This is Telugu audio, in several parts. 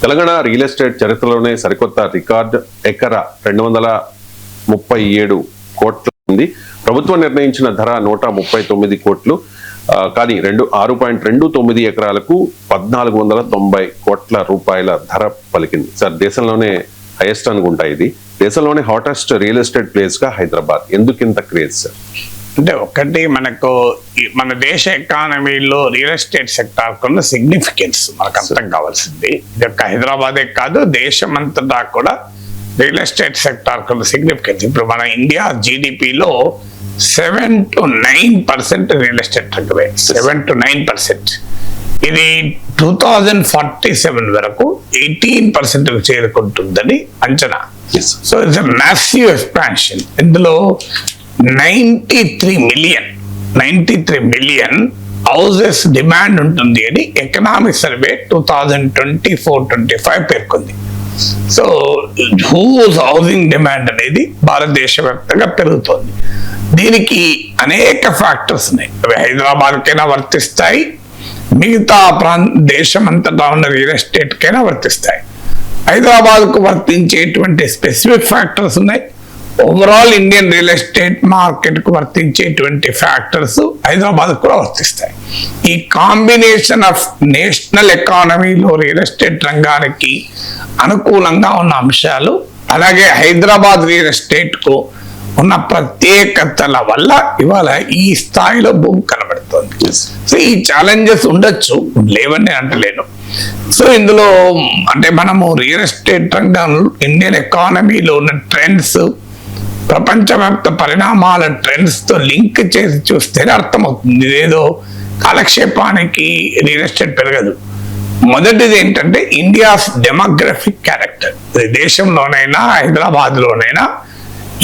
తెలంగాణ రియల్ ఎస్టేట్ చరిత్రలోనే సరికొత్త రికార్డ్ ఎకరా 237 కోట్ల ఉంది. ప్రభుత్వం నిర్ణయించిన ధర 139 కోట్లు. కానీ 6.29 ఎకరాలకు 1490 కోట్ల రూపాయల ధర పలికింది. సార్, దేశంలోనే హైయెస్ట్ అనుకుంటా ఇది. దేశంలోనే హాటెస్ట్ రియల్ ఎస్టేట్ ప్లేస్ గా హైదరాబాద్. ఎందుకు ఇంత క్రేజ్ సార్? అంటే ఒకటి, మనకు మన దేశ ఎకానమీలో రియల్ ఎస్టేట్ సెక్టార్ కున్న సిగ్నిఫికెన్స్ మనకు అర్థం కావాల్సింది. ఇది ఒక్క హైదరాబాదే కాదు, దేశం అంతటా కూడా రియల్ ఎస్టేట్ సెక్టార్ కున్న సిగ్నిఫికెన్స్. ఇప్పుడు మన ఇండియా జీడిపిలో 7 to 9% రియల్ ఎస్టేట్ రంగమే. 7 to 9%. ఇది 2047 వరకు 18% చేరుకుంటుందని అంచనా. So it's a massive expansion. ఇందులో 93 మిలియన్ హౌసెస్ డిమాండ్ ఉంటుంది అని ఎకనామిక్ సర్వే 2024-25 పేర్కొంది. సో హౌసింగ్ డిమాండ్ అనేది భారతదేశ వ్యాప్తంగా పెరుగుతోంది. దీనికి అనేక ఫ్యాక్టర్స్ ఉన్నాయి. అవి హైదరాబాద్కైనా వర్తిస్తాయి, మిగతా దేశం అంతటా ఉన్న రియల్ ఎస్టేట్ కైనా వర్తిస్తాయి. హైదరాబాద్కు వర్తించేటువంటి స్పెసిఫిక్ ఫ్యాక్టర్స్ ఉన్నాయి. ఓవరాల్ ఇండియన్ రియల్ ఎస్టేట్ మార్కెట్కు వర్తించేటువంటి ఫ్యాక్టర్స్ హైదరాబాద్ కూడా వర్తిస్తాయి. ఈ కాంబినేషన్ ఆఫ్ నేషనల్ ఎకానమీలో రియల్ ఎస్టేట్ రంగానికి అనుకూలంగా ఉన్న అంశాలు, అలాగే హైదరాబాద్ రియల్ ఎస్టేట్కు ఉన్న ప్రత్యేకతల వల్ల ఇవాళ ఈ స్థాయిలో భూమి కనబడుతుంది. సో ఈ ఛాలెంజెస్ ఉండొచ్చు, లేవని అంటలేను. సో ఇందులో అంటే మనము రియల్ ఎస్టేట్ రంగంలో ఇండియన్ ఎకానమీలో ఉన్న ట్రెండ్స్, ప్రపంచవ్యాప్త పరిణామాల ట్రెండ్స్తో లింక్ చేసి చూస్తేనే అర్థమవుతుంది. ఇదేదో కాలక్షేపానికి రియల్ ఎస్టేట్ పెరగదు. మొదటిది ఏంటంటే ఇండియాస్ డెమోగ్రఫిక్ క్యారెక్టర్. దేశంలోనైనా హైదరాబాద్లోనైనా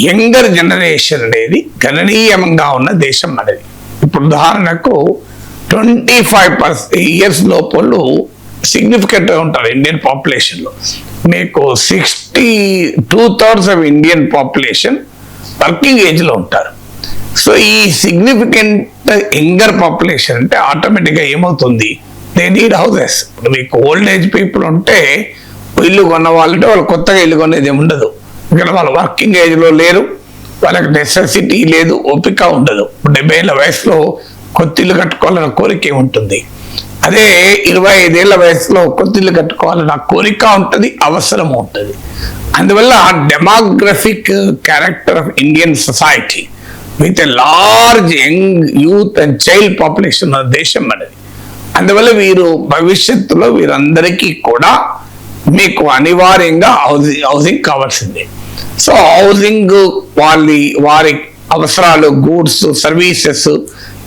యంగర్ జనరేషన్ అనేది గణనీయంగా ఉన్న దేశం అనేది. ఇప్పుడు ఉదాహరణకు 25 years లోపల సిగ్నిఫికెంట్గా ఉంటారు ఇండియన్ పాపులేషన్లో. మీకు 62% ఆఫ్ ఇండియన్ పాపులేషన్ వర్కింగ్ ఏజ్లో ఉంటారు. సో ఈ సిగ్నిఫికెంట్ యంగర్ పాపులేషన్ అంటే ఆటోమేటిక్గా ఏమవుతుంది, దే నీడ్ హౌసెస్. ఇప్పుడు మీకు ఓల్డ్ ఏజ్ పీపుల్ ఉంటే ఇల్లు కొన్న వాళ్ళంటే వాళ్ళు కొత్తగా ఇల్లు కొనేది ఏమి ఉండదు. ఇక్కడ వాళ్ళు వర్కింగ్ ఏజ్లో లేరు, వాళ్ళకి నెసెసిటీ లేదు, ఓపిక ఉండదు. 70 ఏళ్ళ వయసులో కొత్త ఇల్లు కట్టుకోవాలన్న కోరిక ఉంటుంది. అదే 25 ఏళ్ళ వయసులో కొత్త ఇల్లు కట్టుకోవాలన్న కోరిక ఉంటుంది, అవసరం ఉంటుంది. అందువల్ల demographic character of Indian society with a large young youth and child population ఉన్న దేశం అనేది. అందువల్ల వీరు భవిష్యత్తులో వీరందరికీ కూడా మీకు అనివార్యంగా హౌసింగ్ కావాల్సిందే. సో హౌసింగ్ వారి అవసరాలు, గూడ్స్, సర్వీసెస్,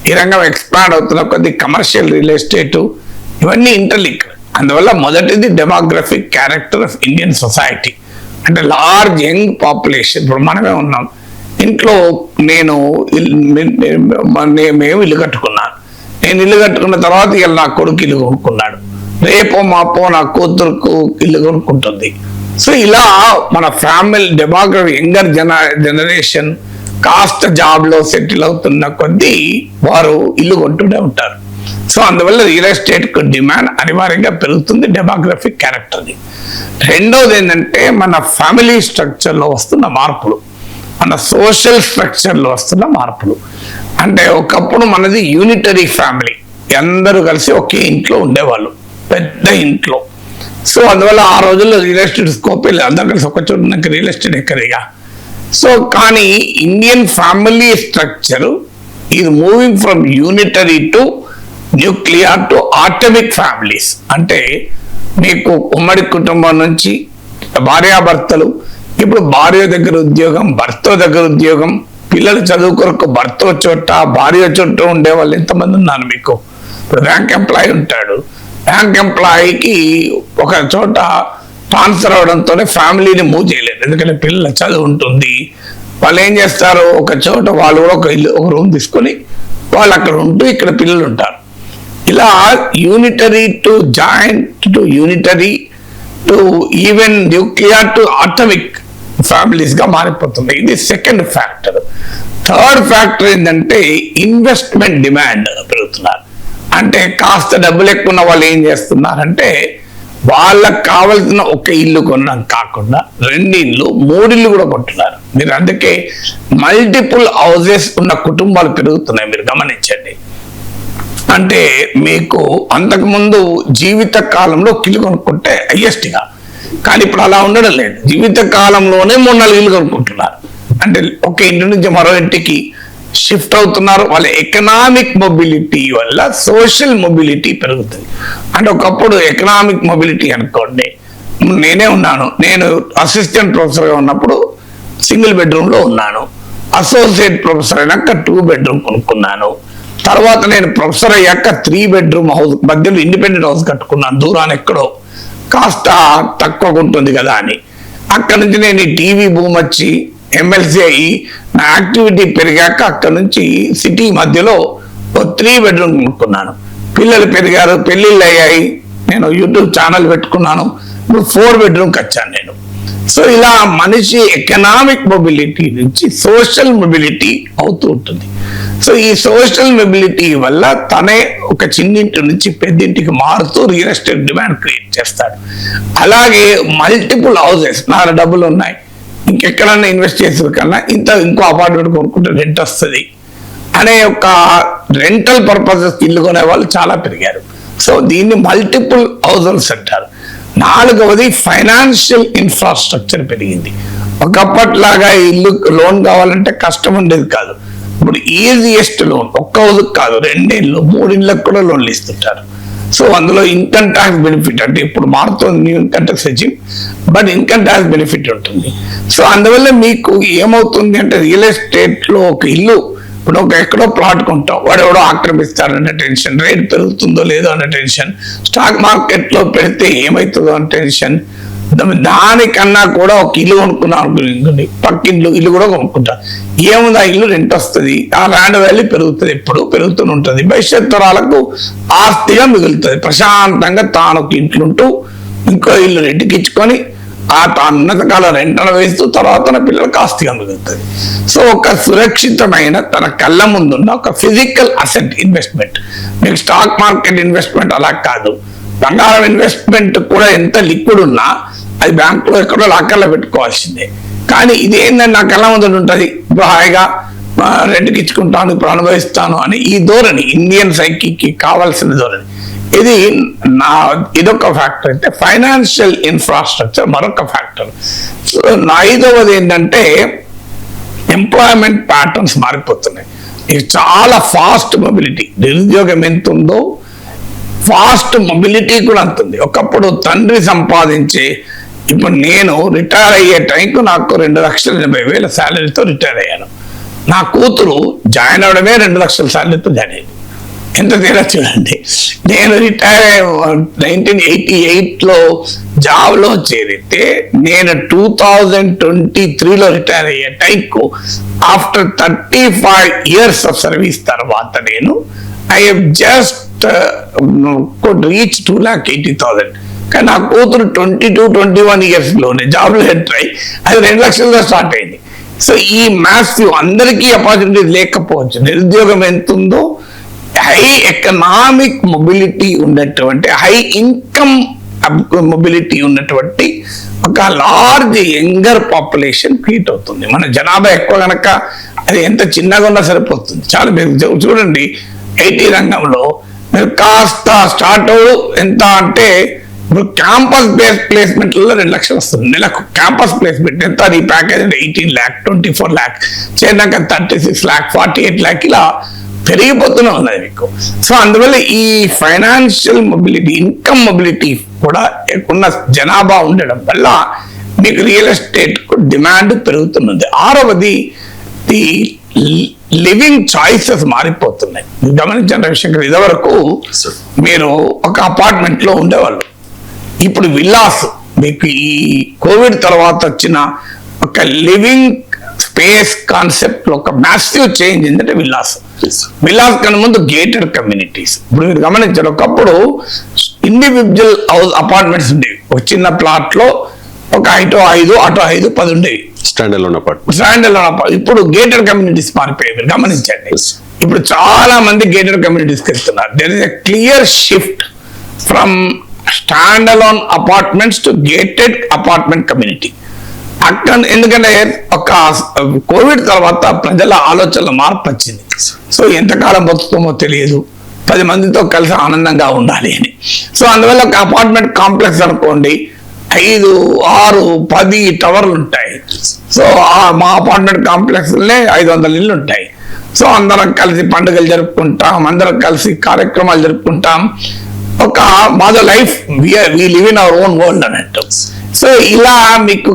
ఈ రంగం ఎక్స్పాండ్ అవుతున్న కొద్ది కమర్షియల్ రియల్ ఎస్టేట్, ఇవన్నీ ఇంటర్లింక్. అందువల్ల మొదటిది demographic character of Indian society అంటే లార్జ్ యంగ్ పాపులేషన్. ఇప్పుడు మనమే ఉన్నాం ఇంట్లో, మేము ఇల్లు కట్టుకున్నాను. నేను ఇల్లు కట్టుకున్న తర్వాత ఇలా నా కొడుకు ఇల్లు కొనుక్కున్నాడు, రేపో మాపో నా కూతురుకు ఇల్లు కొనుక్కుంటుంది. సో ఇలా మన ఫ్యామిలీ డెమోగ్రఫీ యంగర్ జనరేషన్ కాస్త జాబ్లో సెటిల్ అవుతున్న కొద్దీ వారు ఇల్లు కొంటూనే ఉంటారు. సో అందువల్ల రియల్ ఎస్టేట్కు డిమాండ్ అనివార్యంగా పెరుగుతుంది, డెమోగ్రఫిక్ క్యారెక్టర్ది. రెండోది ఏంటంటే మన ఫ్యామిలీ స్ట్రక్చర్లో వస్తున్న మార్పులు, మన సోషల్ స్ట్రక్చర్లో వస్తున్న మార్పులు. అంటే ఒకప్పుడు మనది యూనిటరీ ఫ్యామిలీ, అందరూ కలిసి ఒకే ఇంట్లో ఉండేవాళ్ళు, పెద్ద ఇంట్లో. సో అందువల్ల ఆ రోజుల్లో రియల్ ఎస్టేట్ స్కోప్ అందరూ కలిసి ఒక చోట నాకు రియల్ ఎస్టేట్ ఎక్కడిగా. సో కానీ ఇండియన్ ఫ్యామిలీ స్ట్రక్చర్ ఇది moving from unitary to nuclear to atomic families. అంటే మీకు ఉమ్మడి కుటుంబం నుంచి భార్యాభర్తలు, ఇప్పుడు భార్య దగ్గర ఉద్యోగం, భర్త దగ్గర ఉద్యోగం, పిల్లలు చదువు కొరకు భర్త చోట భార్య చోట ఉండే వాళ్ళు ఎంతమంది ఉన్నారు మీకు? ఇప్పుడు బ్యాంక్ ఎంప్లాయీ ఉంటాడు, బ్యాంక్ ఎంప్లాయీకి ఒక చోట ట్రాన్స్ఫర్ అవడంతోనే ఫ్యామిలీని మూవ్ చేయలేదు, ఎందుకంటే పిల్లల చదువు ఉంటుంది. వాళ్ళు ఏం చేస్తారు, ఒక చోట వాళ్ళు కూడా ఒక రూమ్ తీసుకొని వాళ్ళు అక్కడ ఉంటూ ఇక్కడ పిల్లలు ఉంటారు. ఇలా unitary to joint to unitary to even nuclear to atomic ఫ్యామిలీస్గా మారిపోతుంది. ఇది సెకండ్ ఫ్యాక్టర్. థర్డ్ ఫ్యాక్టర్ ఏంటంటే ఇన్వెస్ట్మెంట్ డిమాండ్ పెరుగుతున్నారు. అంటే కాస్త డబ్బులు ఎక్కువ ఉన్న వాళ్ళు ఏం చేస్తున్నారంటే వాళ్ళకు కావాల్సిన ఒక ఇల్లు కొనడం కాకుండా 2 ఇళ్ళు 3 ఇళ్ళు కూడా కొంటున్నారు. మీరు అందుకే మల్టిపుల్ హౌసెస్ ఉన్న కుటుంబాలు పెరుగుతున్నాయి, మీరు గమనించండి. అంటే మీకు అంతకుముందు జీవిత కాలంలో ఇల్లు కొనుక్కుంటే హైయెస్ట్గా, కానీ ఇప్పుడు అలా ఉండడం లేదు. జీవిత కాలంలోనే 3-4 ఇల్లు కొనుక్కుంటున్నారు. అంటే ఒక ఇంటి నుంచి మరో ఇంటికి షిఫ్ట్ అవుతున్నారు. వాళ్ళ ఎకనామిక్ మొబిలిటీ వల్ల సోషల్ మొబిలిటీ పెరుగుతుంది. అంటే ఒకప్పుడు ఎకనామిక్ మొబిలిటీ అనుకోండి, నేనే ఉన్నాను, నేను అసిస్టెంట్ ప్రొఫెసర్గా ఉన్నప్పుడు సింగిల్ బెడ్రూమ్లో ఉన్నాను. అసోసియేట్ ప్రొఫెసర్ అయినాక 2 బెడ్రూమ్ కొనుక్కున్నాను. తర్వాత నేను ప్రొఫెసర్ అయ్యాక 3 బెడ్రూమ్ హౌస్, మధ్యలో ఇండిపెండెంట్ హౌస్ కట్టుకున్నాను, దూరాన్ని ఎక్కడో కాస్త తక్కువగా ఉంటుంది కదా అని. అక్కడ నుంచి నేను ఈ టీవీ భూమి వచ్చి ఎమ్మెల్సీ అయ్యి నా యాక్టివిటీ పెరిగాక అక్కడ నుంచి సిటీ మధ్యలో 3 బెడ్రూమ్ కొనుక్కున్నాను. పిల్లలు పెరిగారు, పెళ్ళిళ్ళు అయ్యాయి, నేను యూట్యూబ్ ఛానల్ పెట్టుకున్నాను, ఇప్పుడు 4 బెడ్రూమ్కి వచ్చాను నేను. సో ఇలా మనిషి ఎకనామిక్ మొబిలిటీ నుంచి సోషల్ మొబిలిటీ అవుతూ ఉంటుంది. సో ఈ సోషల్ మొబిలిటీ వల్ల తనే ఒక చిన్నింటి నుంచి పెద్దింటికి మారుతూ రియల్ ఎస్టేట్ డిమాండ్ క్రియేట్ చేస్తాడు. అలాగే మల్టిపుల్ హౌసెస్, నా డబ్బులు ఉన్నాయి, ఇంకెక్కడన్నా ఇన్వెస్ట్ చేసే కన్నా ఇంకో అపార్ట్మెంట్ కొనుక్కుంటే రెంట్ వస్తుంది అనే ఒక రెంటల్ పర్పసెస్ ఇల్లు కొనే వాళ్ళు చాలా పెరిగారు. సో దీన్ని మల్టిపుల్ హౌసెస్ అంటారు. 4వది ఫైనాన్షియల్ ఇన్ఫ్రాస్ట్రక్చర్ పెరిగింది. ఒకప్పట్లాగా ఇల్లు లోన్ కావాలంటే కష్టం ఉండేది కాదు. ఇప్పుడు ఈజియెస్ట్ లోన్, ఒక్క హౌస్కి కాదు, 2 ఇళ్ళు 3 ఇళ్ళకి కూడా లోన్లు ఇస్తుంటారు. సో అందులో ఇన్కమ్ ట్యాక్స్ బెనిఫిట్, అంటే ఇప్పుడు మారుతుంది new income tax regime, but income tax benefit ఉంటుంది. సో అందువల్ల మీకు ఏమవుతుంది అంటే రియల్ ఎస్టేట్లో ఒక ఇల్లు, ఇప్పుడు ఒక ఎక్కడో ప్లాట్ కొంటాం, వాడు ఎవడో ఆక్రమిస్తాడనే టెన్షన్, రేట్ పెరుగుతుందో లేదో అనే టెన్షన్, స్టాక్ మార్కెట్లో పెడితే ఏమవుతుందో అనే టెన్షన్, దానికన్నా కూడా ఒక ఇల్లు కొనుక్కున్నాం అనుకుని పక్కింట్లో ఇల్లు కూడా కొనుక్కుంటారు. ఏముంది, ఆ ఇల్లు రెంట్ వస్తుంది, ఆ ల్యాండ్ వాల్యూ పెరుగుతుంది, ఎప్పుడు పెరుగుతూనే ఉంటుంది, భవిష్యత్ తరాలకు ఆస్తిగా మిగులుతుంది. ప్రశాంతంగా తాను ఒక ఇంట్లుంటూ ఇంకో ఇల్లు రెంట్కి ఇచ్చుకొని తాను ఉన్నతకాలం రెంటలు వేస్తూ తర్వాత తన పిల్లలకు ఆస్తిగా మిగులుతుంది. సో ఒక సురక్షితమైన తన కళ్ళ ముందున్న ఒక ఫిజికల్ అసెట్ ఇన్వెస్ట్మెంట్. మీకు స్టాక్ మార్కెట్ ఇన్వెస్ట్మెంట్ అలా కాదు. బంగారం ఇన్వెస్ట్మెంట్ కూడా ఎంత లిక్విడ్ ఉన్నా అది బ్యాంకులో ఎక్కడో లాకర్లో పెట్టుకోవాల్సిందే. కానీ ఇది ఏంటంటే నా కళ్ళ ముందు ఉంటుంది, ఇప్పుడు హాయిగా రెంట్కి ఇచ్చుకుంటాను, ఇప్పుడు అనుభవిస్తాను అని ఈ ధోరణి ఇండియన్ సైకికి కావాల్సిన ధోరణి. ఇదొక ఫ్యాక్టర్. అయితే ఫైనాన్షియల్ ఇన్ఫ్రాస్ట్రక్చర్ మరొక ఫ్యాక్టర్. సో 5వది ఏంటంటే ఎంప్లాయ్మెంట్ ప్యాటర్న్స్ మారిపోతున్నాయి. ఇది చాలా ఫాస్ట్ మొబిలిటీ. నిరుద్యోగం ఎంత ఉందో ఫాస్ట్ మొబిలిటీ కూడా అంతుంది. ఒకప్పుడు తండ్రి సంపాదించే, ఇప్పుడు నేను రిటైర్ అయ్యే టైంకు నాకు 2,80,000 శాలరీతో రిటైర్ అయ్యాను. నా కూతురు జాయిన్ అవడమే 2 లక్షల శాలరీతో జాయిన్ అయ్యింది. ఎంత తేడా చూడండి. నేను రిటైర్ 1988లో జాబ్లో చేరితే నేను 2023లో రిటైర్ అయ్యే టైంకు ఆఫ్టర్ 35 years ఆఫ్ సర్వీస్ తర్వాత నేను I have just could reach 2,80,000. కానీ నా కూతురు 22-21 years లోనే జాబ్లో ఎంటర్ అయ్యి అది 2 లక్షలతో స్టార్ట్ అయింది. సో ఈ మ్యాసివ్ అందరికీ ఆపర్చునిటీ లేకపోవచ్చు. నిరుద్యోగం ఎంత ఉందో హై ఎకనామిక్ మొబిలిటీ ఉన్నటువంటి, హై ఇన్కమ్ మొబిలిటీ ఉన్నటువంటి ఒక లార్జ్ యంగర్ పాపులేషన్ క్రియేట్ అవుతుంది. మన జనాభా ఎక్కువ కనుక అది ఎంత చిన్నగా ఉన్నా సరిపోతుంది. చాలా మీరు చూడండి, ఐటీ రంగంలో మీరు కాస్త స్టార్ట్ అవ్వడు ఎంత అంటే ఇప్పుడు క్యాంపస్ బేస్డ్ ప్లేస్మెంట్లలో 2 లక్షలు వస్తుంది నెలకు. క్యాంపస్ ప్లేస్మెంట్ ఎంత, ఈ package 18 lakh 24 lakh చేరినాక 36 lakh 48 lakh ఇలా పెరిగిపోతూనే ఉన్నది మీకు. సో అందువల్ల ఈ ఫైనాన్షియల్ మొబిలిటీ, ఇన్కమ్ మొబిలిటీ కూడా ఉన్న జనాభా ఉండడం వల్ల మీకు రియల్ ఎస్టేట్ డిమాండ్ పెరుగుతున్నది. 6వది ది లివింగ్ చాయిసెస్ మారిపోతున్నాయి. గమనించిన విషయం కదా, ఇదివరకు మీరు ఒక అపార్ట్మెంట్ లో ఉండేవాళ్ళు, ఇప్పుడు విల్లాస్. మీకు ఈ కోవిడ్ తర్వాత వచ్చిన ఒక లివింగ్ స్పేస్ కాన్సెప్ట్ లో ఒక మ్యాసివ్ చేంజ్ ఏంటంటే విల్లాస్ కన్నా ముందు గేటెడ్ కమ్యూనిటీస్. ఇప్పుడు మీరు గమనించారు, ఒకప్పుడు ఇండివిజువల్ హౌస్ అపార్ట్మెంట్స్ ఉండేవి. ఒక చిన్న ప్లాట్ లో ఒక ఇటు 5 అటు 5 10 ఉండేవి స్టాండర్డ్ అపార్ట్మెంట్. ఇప్పుడు గేటెడ్ కమ్యూనిటీస్ మారిపోయాయి. మీరు గమనించండి, ఇప్పుడు చాలా మంది గేటెడ్ కమ్యూనిటీస్కి వెళ్తున్నారు. There is a clear shift from stand alone apartments to gated apartment community. అక్కడ ఎందుకంటే ఒక కోవిడ్ తర్వాత ప్రజల ఆలోచనలో మార్పు వచ్చింది. సో ఎంతకాలం బతుకుతామో తెలియదు, 10 మందితో కలిసి ఆనందంగా ఉండాలి అని. సో అందువల్ల ఒక అపార్ట్మెంట్ కాంప్లెక్స్ అనుకోండి, 5, 6, 10 టవర్లు ఉంటాయి. సో మా అపార్ట్మెంట్ కాంప్లెక్స్లే 500 ఇళ్ళు ఉంటాయి. సో అందరం కలిసి పండుగలు జరుపుకుంటాం, అందరం కలిసి కార్యక్రమాలు జరుపుకుంటాం. ఒక మాదో life we live in our own world అన్నట్టు. సో ఇలా మీకు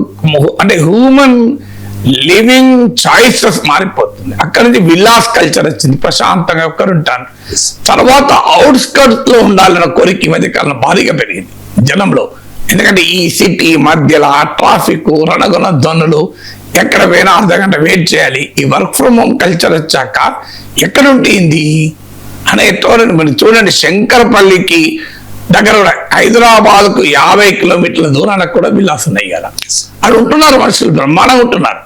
అంటే హ్యూమన్ లివింగ్ చాయిసెస్ మారిపోతుంది. అక్కడ నుంచి విల్లాస్ కల్చర్ వచ్చింది, ప్రశాంతంగా ఒక్కరుంటాను. తర్వాత అవుట్స్కర్ట్స్ లో ఉండాలన్న కోరిక ఈ మధ్య కాలంలో భారీగా పెరిగింది జనంలో. ఎందుకంటే ఈ సిటీ మధ్యలో ట్రాఫిక్, రణగుణ ధ్వనులు, ఎక్కడ పోయినా అర్ధగంట వెయిట్ చేయాలి. ఈ వర్క్ ఫ్రమ్ హోమ్ కల్చర్ వచ్చాక ఎక్కడ ఉంటుంది అనే తోరణి మీరు చూడండి. శంకరపల్లికి దగ్గర హైదరాబాద్కు 50 కిలోమీటర్ల దూరానికి కూడా విల్లాస్ ఉన్నాయి కదా. అది ఉంటున్నారు మనుషులు, బ్రహ్మాండంగా ఉంటున్నారు.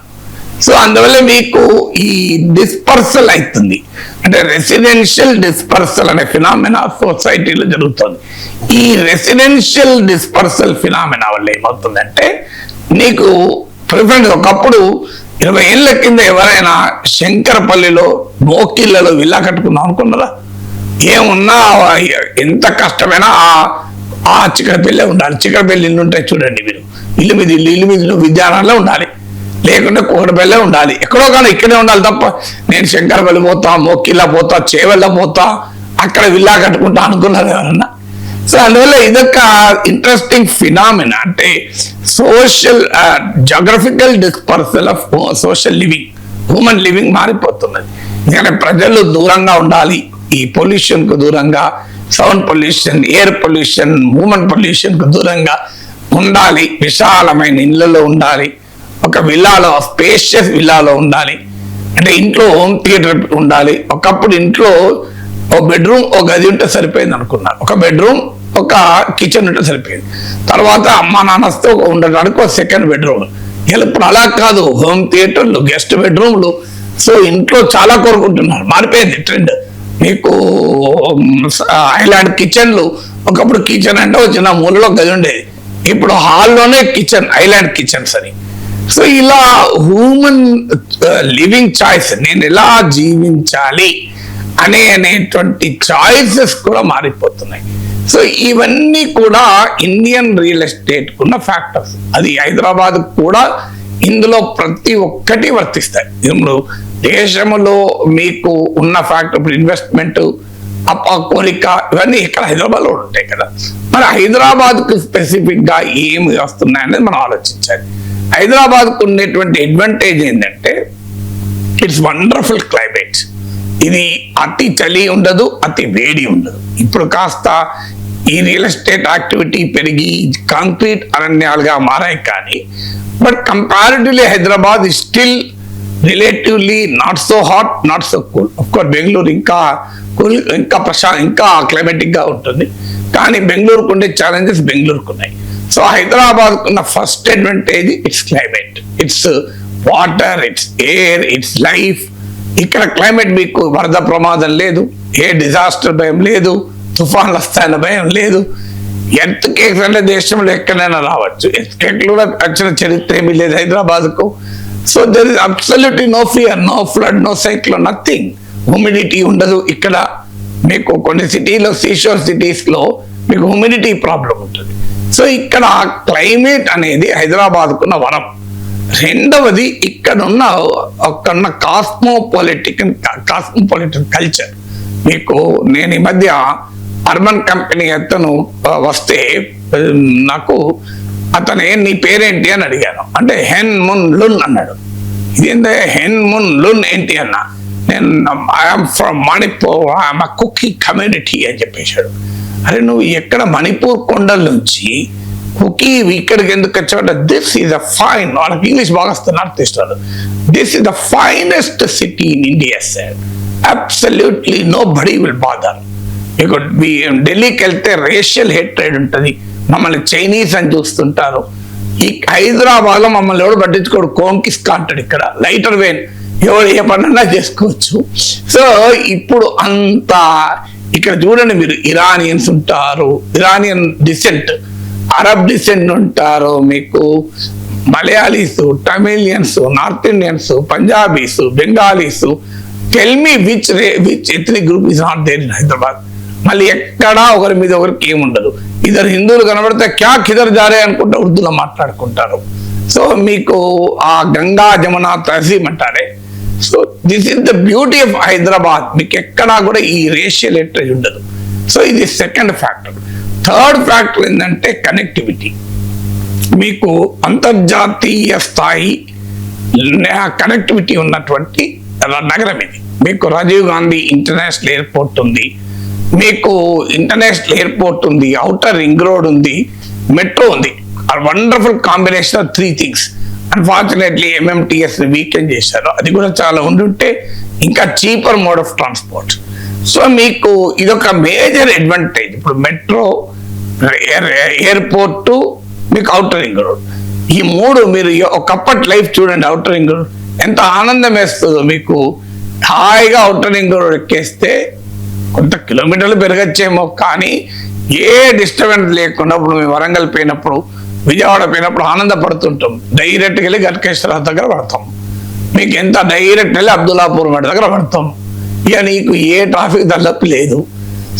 సో అందువల్ల మీకు ఈ డిస్పర్సల్ అవుతుంది, అంటే రెసిడెన్షియల్ డిస్పర్సల్ అనే ఫినామినా సొసైటీలో జరుగుతుంది. ఈ రెసిడెన్షియల్ డిస్పర్సల్ ఫినామినా వల్ల ఏమవుతుందంటే నీకు ప్రిఫరెన్స్. ఒకప్పుడు 20 ఏళ్ళ కింద ఎవరైనా శంకరపల్లిలో మోకిళ్ళలో విల్లా కట్టుకుందాం అనుకున్నారా? ఏమున్నా ఎంత కష్టమైనా ఆ చిక్కడపల్లి ఉండాలి. చిక్కడపల్లి ఇల్లు ఉంటాయి చూడండి మీరు, ఇల్లు మీద విద్యాలయంలో ఉండాలి, లేకుంటే కోకటపల్లి ఉండాలి. ఎక్కడో కానీ ఇక్కడే ఉండాలి తప్ప నేను శంకరపల్లి పోతా, మోకిల్లా పోతా, చేవెళ్ళ పోతా, అక్కడ విల్లా కట్టుకుంటా అనుకున్నారు ఎవరన్నా? సో అందువల్ల ఇదొక ఇంట్రెస్టింగ్ ఫినామినా, అంటే social geographical dispersal of social living, human living మారిపోతున్నది. ఎందుకంటే ప్రజలు దూరంగా ఉండాలి, ఈ పొల్యూషన్ కు దూరంగా, sound pollution, air pollution, movement pollution కు దూరంగా ఉండాలి. విశాలమైన ఇళ్లలో ఉండాలి, ఒక విల్లాలో, స్పేషియస్ విల్లాలో ఉండాలి. అంటే ఇంట్లో హోమ్ థియేటర్ ఉండాలి. ఒకప్పుడు ఇంట్లో ఒక బెడ్రూమ్, ఒక గది ఉంటే సరిపోయింది అనుకున్నారు. ఒక బెడ్రూమ్, ఒక కిచెన్ ఉంటే సరిపోయింది. తర్వాత అమ్మ నాన్నతో ఉండడానికి ఒక సెకండ్ బెడ్రూమ్. ఇప్పుడు అలా కాదు, హోమ్ థియేటర్లు, గెస్ట్ బెడ్రూమ్లు. సో ఇంట్లో చాలా కోరుకుంటున్నారు, మారిపోయింది ట్రెండ్. మీకు ఐలాండ్ కిచెన్లు, ఒకప్పుడు కిచెన్ అంటే వచ్చిన మూలలో గది ఉండేది, ఇప్పుడు హాల్లోనే కిచెన్, ఐలాండ్ కిచెన్స్ అని. సో ఇలా హ్యూమన్ లివింగ్ చాయిస్, నేను ఎలా జీవించాలి అనేటువంటి చాయిసెస్ కూడా మారిపోతున్నాయి. సో ఇవన్నీ కూడా ఇండియన్ రియల్ ఎస్టేట్ కున్న ఫ్యాక్టర్స్. అది హైదరాబాద్ కూడా ఇందులో ప్రతి ఒక్కటి వర్తిస్తాయి. ఇప్పుడు దేశంలో మీకు ఉన్న ఫ్యాక్టర్, ఇప్పుడు ఇన్వెస్ట్మెంట్, కోరిక, ఇవన్నీ ఇక్కడ హైదరాబాద్లో ఉంటాయి కదా. మరి హైదరాబాద్కు స్పెసిఫిక్ గా ఏమి వస్తున్నాయనేది మనం ఆలోచించాలి. హైదరాబాద్కు ఉండేటువంటి అడ్వాంటేజ్ ఏంటంటే ఇట్స్ వండర్ఫుల్ క్లైమేట్. ఇది అతి చలి ఉండదు, అతి వేడి ఉండదు. ఇప్పుడు కాస్త ఈ రియల్ ఎస్టేట్ యాక్టివిటీ పెరిగి కాంక్రీట్ అరణ్యాలుగా మారాయి, కానీ but comparatively Hyderabad is still relatively not so hot, not so cool. Of course Bengaluru ఇంకా కూల్, ఇంకా క్లైమేటిక్ గా ఉంటుంది, కానీ బెంగళూరుకు ఉండే ఛాలెంజెస్ బెంగళూరుకు ఉన్నాయి. సో హైదరాబాద్ ఉన్న first advantage it's climate, it's water, it's air, it's life. ఇక్కడ క్లైమేట్ మీకు వరద ప్రమాదం లేదు, ఏ డిజాస్టర్ భయం లేదు, తుఫాన్లు వస్తాయన్న భయం లేదు. ఎర్త్ కేక్స్ అంటే దేశంలో ఎక్కడైనా రావచ్చు, ఎర్త్ కేక్లు కూడా వచ్చిన చరిత్ర ఏమీ లేదు హైదరాబాద్కు. So there is absolutely no fear, no flood, no cyclone, nothing. Humidity ఉండదు ఇక్కడ. మీకు కొన్ని సిటీలో, సీషోర్ సిటీస్ లో మీకు హ్యూమిడిటీ ప్రాబ్లం ఉంటుంది. సో ఇక్కడ క్లైమేట్ అనేది హైదరాబాద్కున్న వరం. రెండవది ఇక్కడున్న కాస్మోపాలిటికల్ కల్చర్. మీకు నేను ఈ మధ్య అర్బన్ కంపెనీ అతను వస్తే నాకు అతను నీ పేరేంటి అని అడిగాను. అంటే హెన్ మున్ లున్ అన్నాడు. ఇదేంటే హెన్ మున్ లున్ ఏంటి అన్నా. నేను I'm from Manipur, I'm a Kuki community అని చెప్పేశాడు. అరే నువ్వు ఎక్కడ మణిపూర్ కొండల నుంచి కుకీ ఇక్కడికి ఎందుకు వచ్చాడు? దిస్ ఈజ్ అ ఫైన్, వాళ్ళకి ఇంగ్లీష్ బాగా నార్త్ ఈస్ట్ వాళ్ళు, this is the finest city in India sir, absolutely nobody will bother. మీకు ఢిల్లీకి వెళ్తే రేషియల్ హేట్రేడ్ ఉంటుంది, మమ్మల్ని చైనీస్ అని చూస్తుంటారు. ఈ హైదరాబాద్ లో మమ్మల్ని ఎవడు పట్టించుకోడు, కోంకిస్కా అంటాడు. ఇక్కడ లైటర్ వేన్, ఎవరు ఏ పనన్నా చేసుకోవచ్చు. సో ఇప్పుడు అంత ఇక్కడ చూడండి మీరు, ఇరానియన్స్ ఉంటారు, ఇరానియన్ డిసెంట్, అరబ్ డిసెంట్ ఉంటారు, మీకు Malayalis, Tamilians, north Indians, Punjabis, Bengalis. Tell me which ethnic group is not there in Hyderabad. మళ్ళీ ఎక్కడా ఒకరి మీద ఒకరికి ఏముండదు. ఇద్దరు హిందువులు కనబడితే క్యా కిదర్ జారే అనుకుంటే ఉర్దూలో మాట్లాడుకుంటారు. సో మీకు ఆ గంగా జమున తహసీమ్ అంటారే. So this is the beauty of Hyderabad. మీకు ఎక్కడా కూడా ఈ రేషియల్ హెట్రేజ్ ఉండదు. సో ఇది సెకండ్ ఫ్యాక్టర్. థర్డ్ ఫ్యాక్టర్ ఏంటంటే కనెక్టివిటీ. మీకు అంతర్జాతీయ స్థాయి కనెక్టివిటీ ఉన్నటువంటి నగరం ఇది. మీకు రాజీవ్ గాంధీ ఇంటర్నేషనల్ ఎయిర్పోర్ట్ ఉంది, మీకు ఇంటర్నేషనల్ ఎయిర్పోర్ట్ ఉంది, ఔటర్ రింగ్ రోడ్ ఉంది, మెట్రో ఉంది. ఆ wonderful combination of 3 things. Unfortunately MMTS weekend చేశారు. అది కూడా చాలా ఉండుంటే ఇంకా cheaper mode of transport. So మీకు ఇదొక మేజర్ అడ్వాంటేజ్. ఇప్పుడు మెట్రో, ఎయిర్పోర్ట్, మీకు ఔటర్ రింగ్ రోడ్, ఈ 3 మీరు ఒకప్పటి లైఫ్ చూడండి. ఔటర్ రింగ్ రోడ్ ఎంత ఆనందం వేస్తుందో మీకు. హాయిగా ఔటర్ రింగ్ రోడ్ ఎక్కేస్తే కొంత కిలోమీటర్లు పెరగచ్చేమో, కానీ ఏ డిస్టర్బెన్స్ లేకుండా ఇప్పుడు మేము వరంగల్ పోయినప్పుడు, విజయవాడ పోయినప్పుడు ఆనందపడుతుంటాం. డైరెక్ట్గా వెళ్ళి గట్కేశ్వర దగ్గర పడతాం. మీకు ఎంత డైరెక్ట్ వెళ్ళి అబ్దుల్లాపూర్ మెడ దగ్గర పడతాం. ఇక నీకు ఏ ట్రాఫిక్ తలపు లేదు.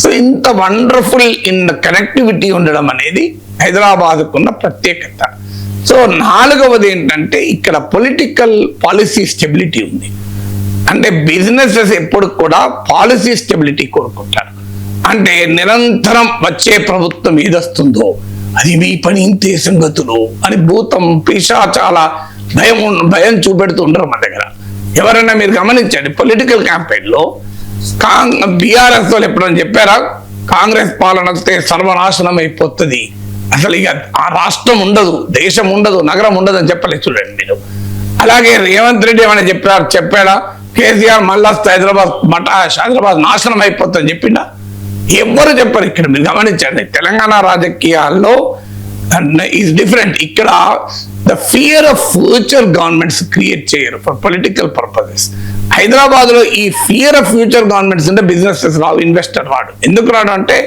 సో ఇంత వండర్ఫుల్ ఇన్ కనెక్టివిటీ ఉండడం అనేది హైదరాబాద్కున్న ప్రత్యేకత. సో 4వది ఏంటంటే ఇక్కడ పొలిటికల్ పాలసీ స్టెబిలిటీ ఉంది. అంటే బిజినెసెస్ ఎప్పుడు కూడా పాలసీ స్టెబిలిటీ కోరుకుంటారు. అంటే నిరంతరం వచ్చే ప్రభుత్వం ఏదొస్తుందో అది మీ పని ఇంతే సంగతులు అని భూతం పిశాచాల భయం చూపెడుతూ ఉండరు మన దగ్గర. ఎవరైనా మీరు గమనించండి, పొలిటికల్ క్యాంపెయిన్లో బీఆర్ఎస్ వాళ్ళు ఎప్పుడైనా చెప్పారా కాంగ్రెస్ పాలన వస్తే సర్వనాశనం అయిపోతుంది, అసలు ఇక ఆ రాష్ట్రం ఉండదు, దేశం ఉండదు, నగరం ఉండదు అని చెప్పలేదు చూడండి మీరు. అలాగే రేవంత్ రెడ్డి ఏమైనా చెప్పాడా కేసీఆర్ మళ్ళా హైదరాబాద్ నాశనం అయిపోతుందని చెప్పిండా? ఎవ్వరు చెప్పరు. ఇక్కడ మీరు గమనించండి, తెలంగాణ రాజకీయాల్లో ఈజ్ డిఫరెంట్. ఇక్కడ the fear of future governments create చేయరు ఫర్ పొలిటికల్ పర్పసెస్. హైదరాబాద్ లో ఈ ఫియర్ ఆఫ్ ఫ్యూచర్ గవర్నమెంట్స్ అంటే బిజినెసెస్ రావు, ఇన్వెస్టర్ రాడు. ఎందుకు రాడు అంటే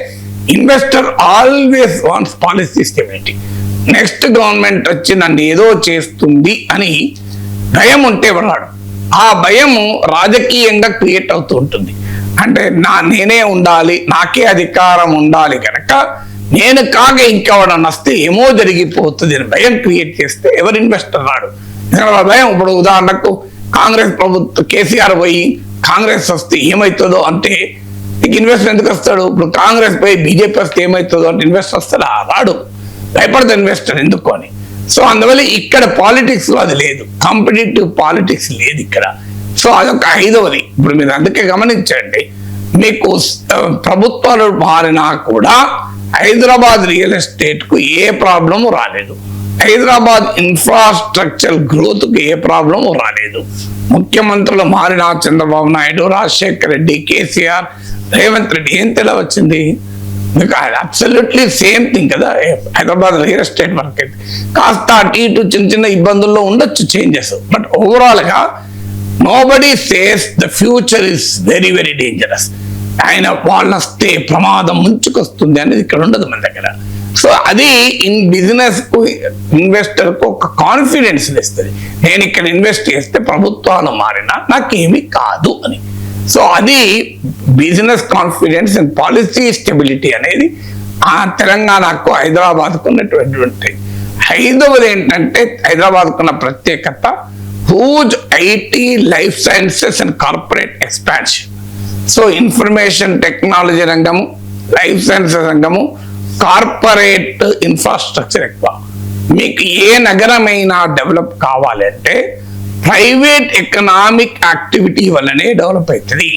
investor always wants policy stability. Next government వచ్చి నన్ను ఏదో చేస్తుంది అని భయం ఉంటే రాడు. ఆ భయము రాజకీయంగా క్రియేట్ అవుతూ ఉంటుంది. అంటే నేనే ఉండాలి, నాకే అధికారం ఉండాలి కనుక నేను కాక ఇంకెవడన్నా వస్తే ఏమో జరిగిపోతుంది అని భయం క్రియేట్ చేస్తే ఎవరు ఇన్వెస్టర్ రాడు. భయం. ఇప్పుడు ఉదాహరణకు కాంగ్రెస్ ప్రభుత్వం కేసీఆర్ పోయి కాంగ్రెస్ వస్తే ఏమవుతుందో అంటే ఇన్వెస్టర్ ఎందుకు వస్తాడు? ఇప్పుడు కాంగ్రెస్ పోయి బీజేపీ వస్తే ఏమవుతుందో అంటే ఇన్వెస్టర్ వస్తాడా? రాడు. భయపడతాడు ఇన్వెస్టర్ ఎందుకు అని. సో అందువల్ల ఇక్కడ పాలిటిక్స్ లో అది లేదు, కాంపిటేటివ్ పాలిటిక్స్ లేదు ఇక్కడ. సో అదొక 5వది. ఇప్పుడు మీరు అందుకే గమనించండి, మీకు ప్రభుత్వాలు మారినా కూడా హైదరాబాద్ రియల్ ఎస్టేట్ కు ఏ ప్రాబ్లము రాలేదు. హైదరాబాద్ ఇన్ఫ్రాస్ట్రక్చర్ గ్రోత్ కు ఏ ప్రాబ్లము రాలేదు. ముఖ్యమంత్రులు మారిన చంద్రబాబు నాయుడు, రాజశేఖర్ రెడ్డి, కేసీఆర్, రేవంత్ రెడ్డి ఏం తెల వచ్చింది? మీకు అబ్సల్యూట్లీ సేమ్ థింగ్ కదా. హైదరాబాద్ రియల్ ఎస్టేట్ మార్కెట్ కాస్త అటు ఇటు చిన్న చిన్న ఇబ్బందుల్లో ఉండొచ్చు చేంజెస్, బట్ ఓవరాల్ గా nobody says the future is very very dangerous. ఆయన వాళ్ళు వస్తే ప్రమాదం ముంచుకొస్తుంది అనేది ఇక్కడ ఉండదు మన దగ్గర. సో అది బిజినెస్ కు ఇన్వెస్టర్ కు ఒక కాన్ఫిడెన్స్ ఇస్తుంది. నేను ఇక్కడ ఇన్వెస్ట్ చేస్తే ప్రభుత్వాలు మారినా నాకేమీ కాదు అని. సో అది business confidence and policy stability అనేది ఆ తెలంగాణకు హైదరాబాద్కు ఉన్నటువంటి. 5వది ఏంటంటే హైదరాబాద్కు ఉన్న ప్రత్యేకత huge IT, life sciences and corporate expansion. So information technology రంగము, లైఫ్ సైన్సెస్ రంగము, కార్పొరేట్ ఇన్ఫ్రాస్ట్రక్చర్ ఎక్కువ. మీకు ఏ నగరమైనా డెవలప్ కావాలంటే ప్రైవేట్ ఎకనామిక్ యాక్టివిటీ వల్లనే డెవలప్ అవుతుంది.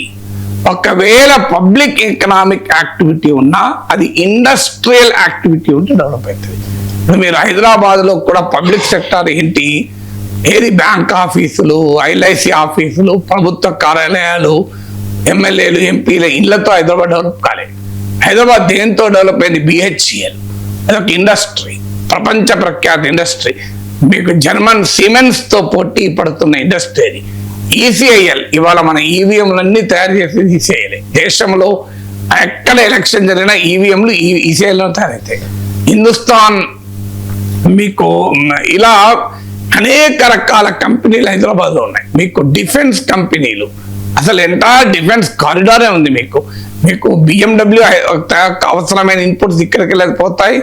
ఒకవేళ పబ్లిక్ ఎకనామిక్ యాక్టివిటీ ఉన్నా అది ఇండస్ట్రియల్ యాక్టివిటీ ఉంటే డెవలప్ అవుతుంది. ఇప్పుడు మీరు హైదరాబాద్లో కూడా పబ్లిక్ సెక్టర్ ఏంటి? ఏది బ్యాంక్ ఆఫీసులు, LIC ఆఫీసులు, ప్రభుత్వ కార్యాలయాలు, ఎమ్మెల్యేలు, ఎంపీల ఇళ్లతో హైదరాబాద్ డెవలప్ కాలేదు. హైదరాబాద్ దేంతో డెవలప్ అయింది? BHEL. అదొక ఇండస్ట్రీ, ప్రపంచ ప్రఖ్యాత ఇండస్ట్రీ. మీకు జర్మన్ సిమెన్స్ తో పోటీ పడుతున్న ఇండస్ట్రీ అది. ECIL ఇవాళ మన ఈవీఎంలన్నీ తయారు చేసేది ECIL. దేశంలో ఎక్కడ ఎలక్షన్ జరిగినా ఈవీఎంలు ఈసీఐలో తయారైతాయి. హిందుస్థాన్ మీకు ఇలా అనేక రకాల కంపెనీలు హైదరాబాద్లో ఉన్నాయి. మీకు డిఫెన్స్ కంపెనీలు, అసలు ఎంటైర్ డిఫెన్స్ కారిడారే ఉంది. మీకు బిఎండబ్ల్యూ అవసరమైన ఇన్పుట్స్ ఇక్కడికి వెళ్ళిపోతాయి,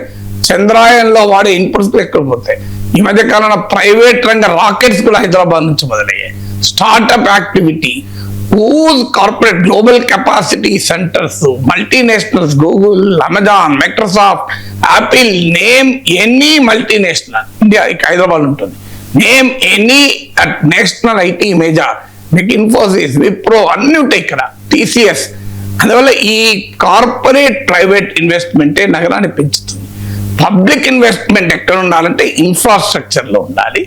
చంద్రాయన్లో వాడే ఇన్పుట్స్ ఎక్కడ పోతాయి. ఈ మధ్య కాలంలో ప్రైవేట్ రంగ రాకెట్స్ కూడా హైదరాబాద్ నుంచి మొదలయ్యాయి. Startup activity, huge corporate global capacity centres, multinationals, Google, Amazon, Microsoft, Apple, name any multinational India Hyderabad ఉంటుంది. Name any national IT major, మీకు ఇన్ఫోసిస్, విప్రో అన్ని ఉంటాయి ఇక్కడ, టీసీఎస్. అందువల్ల ఈ కార్పొరేట్ ప్రైవేట్ ఇన్వెస్ట్మెంటే నగరాన్ని పెంచుతుంది. పబ్లిక్ ఇన్వెస్ట్మెంట్ ఎక్కడ ఉండాలంటే ఇన్ఫ్రాస్ట్రక్చర్లో ఉండాలి,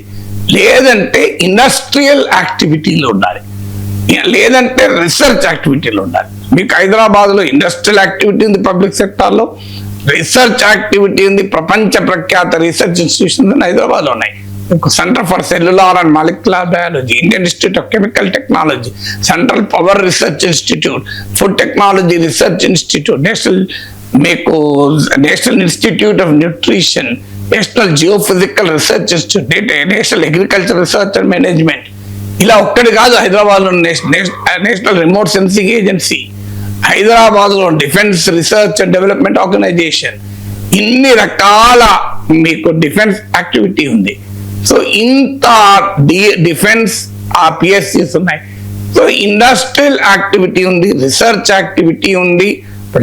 లేదంటే ఇండస్ట్రియల్ యాక్టివిటీలో ఉండాలి, లేదంటే రీసెర్చ్ యాక్టివిటీలో ఉండాలి. మీకు హైదరాబాద్లో ఇండస్ట్రియల్ యాక్టివిటీ ఉంది, పబ్లిక్ సెక్టార్లో రీసెర్చ్ యాక్టివిటీ ఉంది. ప్రపంచ ప్రఖ్యాత రీసెర్చ్ ఇన్స్టిట్యూషన్స్ హైదరాబాద్లో ఉన్నాయి. Centre for cellular and molecular biology, Indian institute of chemical technology, central power research institute, food technology research institute, national institute of nutrition, national geophysical research institute, national agriculture research and management. ఇలా ఒక్కటి కాదు, హైదరాబాద్లో నేషనల్ రిమోట్ సెన్సింగ్ ఏజెన్సీ, హైదరాబాద్లో defence research and development organisation, ఇన్ని రకాల మీకు డిఫెన్స్ యాక్టివిటీ ఉంది. సో ఇంత డిఫెన్స్ ఆ పిఎస్సిస్ ఉన్నాయి. సో ఇండస్ట్రియల్ యాక్టివిటీ ఉంది, రీసెర్చ్ యాక్టివిటీ ఉంది,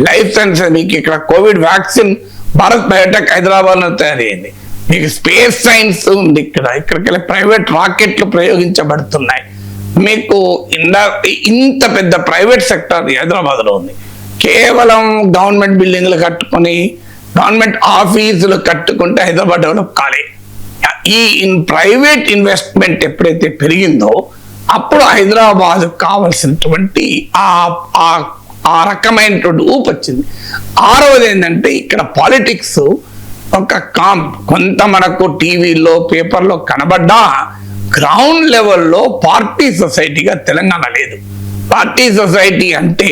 లైఫ్ సైన్సెస్. మీకు ఇక్కడ కోవిడ్ వ్యాక్సిన్ భారత్ బయోటెక్ హైదరాబాద్లో తయారైంది. మీకు స్పేస్ సైన్స్ ఉంది, ఇక్కడికి ప్రైవేట్ రాకెట్లు ప్రయోగించబడుతున్నాయి. మీకు ఇంత పెద్ద ప్రైవేట్ సెక్టర్ హైదరాబాద్లో ఉంది. కేవలం గవర్నమెంట్ బిల్డింగ్లు కట్టుకొని, గవర్నమెంట్ ఆఫీసులు కట్టుకుంటే హైదరాబాద్ డెవలప్ కాలే. ఈ ప్రైవేట్ ఇన్వెస్ట్మెంట్ ఎప్పుడైతే పెరిగిందో అప్పుడు హైదరాబాద్ కావాల్సినటువంటి ఆ రకమైనటువంటి ఊపు వచ్చింది. ఆరవది ఏంటంటే ఇక్కడ పాలిటిక్స్ కొంత మనకు టీవీలో పేపర్లో కనబడ్డా గ్రౌండ్ లెవెల్లో పార్టీ సొసైటీగా తెలంగాణ లేదు. పార్టీ సొసైటీ అంటే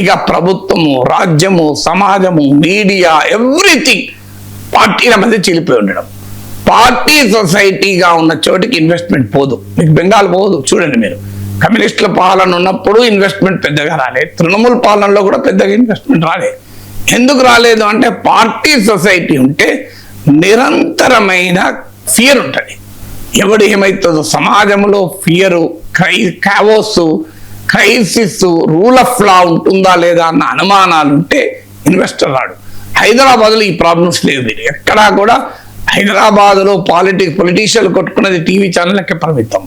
ఇక ప్రభుత్వము, రాజ్యము, సమాజము, మీడియా, ఎవ్రీథింగ్ పార్టీల మధ్య చిలిపోయి ఉండడం. పార్టీ సొసైటీగా ఉన్న చోటికి ఇన్వెస్ట్మెంట్ పోదు. మీకు బెంగాల్ పోదు, చూడండి మీరు. కమ్యూనిస్టుల పాలన ఉన్నప్పుడు ఇన్వెస్ట్మెంట్ పెద్దగా రాలేదు, తృణమూల్ పాలనలో కూడా పెద్దగా ఇన్వెస్ట్మెంట్ రాలేదు. ఎందుకు రాలేదు అంటే పార్టీ సొసైటీ ఉంటే నిరంతరమైన ఫియర్ ఉంటుంది. ఎవడు ఏమవుతుందో సమాజంలో fear, crisis, rule of law ఉంటుందా లేదా అన్న అనుమానాలు ఉంటే ఇన్వెస్టర్ రాడు. హైదరాబాద్లో ఈ ప్రాబ్లమ్స్ లేవు. మీరు ఎక్కడా కూడా హైదరాబాద్లో పొలిటీషియన్లు కొట్టుకున్నది టీవీ ఛానళ్ళకే పరిమితం.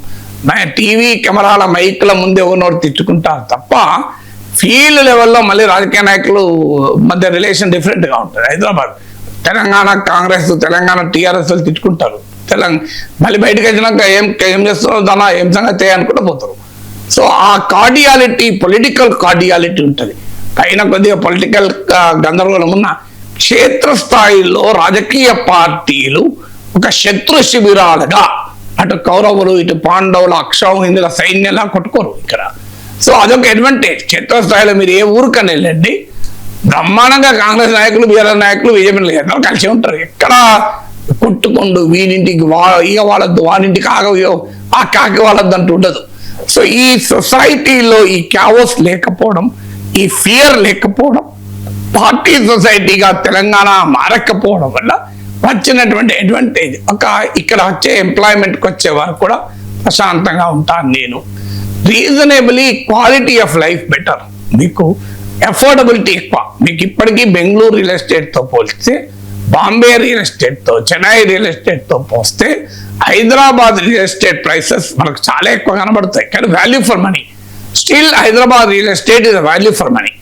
టీవీ కెమెరాల మైకుల ముందే ఎవరినోడు తిట్టుకుంటారు తప్ప ఫీల్డ్ లెవెల్లో మళ్ళీ రాజకీయ నాయకులు మధ్య రిలేషన్ డిఫరెంట్గా ఉంటుంది. హైదరాబాద్ తెలంగాణ కాంగ్రెస్, తెలంగాణ టీఆర్ఎస్ తిట్టుకుంటారు. మళ్ళీ బయటకు వచ్చినాక ఏం చేస్తున్నారో దానా ఏం సంగతి అనుకుంటూ పోతారు. సో ఆ కార్డియాలిటీ, పొలిటికల్ కార్డియాలిటీ ఉంటుంది. పైన కొద్దిగా పొలిటికల్ గందరగోళం ఉన్న క్షేత్రస్థాయిలో రాజకీయ పార్టీలు ఒక శత్రు శిబిరాలుగా అటు కౌరవులు, ఇటు పాండవులు, అక్షౌహిందుల సైన్యంలా కొట్టుకోరు ఇక్కడ. సో అదొక అడ్వాంటేజ్. క్షేత్రస్థాయిలో మీరు ఏ ఊరికని వెళ్ళండి, బ్రహ్మాండంగా కాంగ్రెస్ నాయకులు, బీఆర్ఎస్ నాయకులు, బీజేపీ నాయకులు కలిసి ఉంటారు. ఎక్కడ కొట్టుకుంటూ వీడింటికి ఇక వాళ్ళద్దు, వాడింటికి ఆ కాకి వాళ్ళద్దు అంటూ ఉండదు. సో ఈ సొసైటీలో ఈ క్యావోస్ లేకపోవడం, ఈ ఫియర్ లేకపోవడం, పార్టీ సొసైటీగా తెలంగాణ మారకపోవడం వల్ల వచ్చినటువంటి అడ్వాంటేజ్. ఇక్కడ వచ్చే ఎంప్లాయ్మెంట్కి వచ్చే వారు కూడా ప్రశాంతంగా ఉంటాను నేను. Reasonably quality of life better. మీకు అఫోర్డబిలిటీ ఎక్కువ. మీకు ఇప్పటికీ బెంగళూరు రియల్ ఎస్టేట్తో పోలిస్తే, బాంబే రియల్ ఎస్టేట్తో, చెన్నై రియల్ ఎస్టేట్తో పోస్తే హైదరాబాద్ రియల్ ఎస్టేట్ ప్రైసెస్ మనకు చాలా ఎక్కువ కనబడతాయి. కానీ value for money still Hyderabad real estate is value for money.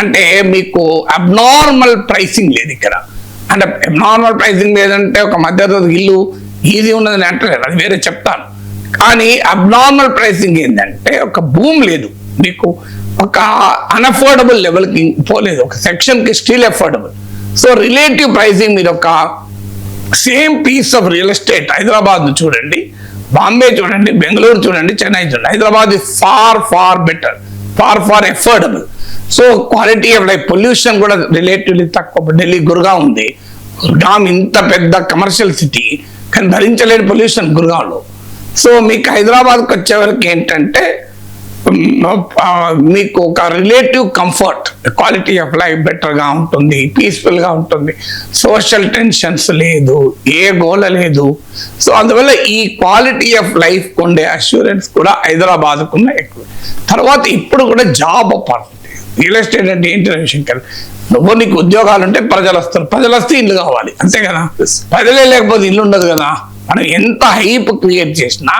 అంటే మీకు అబ్నార్మల్ ప్రైసింగ్ లేదు ఇక్కడ. అంటే అబ్నార్మల్ ప్రైసింగ్ లేదంటే ఒక మధ్యతరగతి ఇల్లు ఈజీ ఉన్నదని అంటలేదు, అది వేరే చెప్తాను. కానీ అబ్నార్మల్ ప్రైసింగ్ ఏంటంటే ఒక భూమి లేదు, మీకు ఒక అన్అఫోర్డబుల్ లెవెల్కి పోలేదు, ఒక సెక్షన్కి still affordable. So relative pricing మీరు ఒక same piece of real estate Hyderabad చూడండి, బాంబే చూడండి, బెంగళూరు చూడండి, చెన్నై చూడండి, Hyderabad is far better, far affordable. So quality of life, pollution కూడా రిలేటివ్లీ తక్కువ. ఢిల్లీ గుర్గావ్ ఉంది, గుర్గావ్ ఇంత పెద్ద కమర్షియల్ సిటీ కానీ భరించలేని పొల్యూషన్ గుర్గావ్లో. సో మీకు హైదరాబాద్కి వచ్చే వరకు ఏంటంటే మీకు ఒక relative comfort, quality of life బెటర్గా ఉంటుంది, పీస్ఫుల్గా ఉంటుంది, సోషల్ టెన్షన్స్ లేదు, ఏ గోల లేదు. సో అందువల్ల ఈ క్వాలిటీ ఆఫ్ లైఫ్ ఉండే అష్యూరెన్స్ కూడా హైదరాబాద్కు ఉన్న ఎక్కువ. తర్వాత ఇప్పుడు కూడా జాబ్ ఆపర్చునిటీ, రియల్ ఎస్టేట్ అంటే ఏంటి శంకర్, నీకు ఉద్యోగాలు ఉంటే ప్రజలు వస్తారు, ప్రజలు వస్తే ఇల్లు కావాలి, అంతే కదా. ప్రజలే లేకపోతే ఇల్లు ఉండదు కదా. మనం ఎంత హైప్ క్రియేట్ చేసినా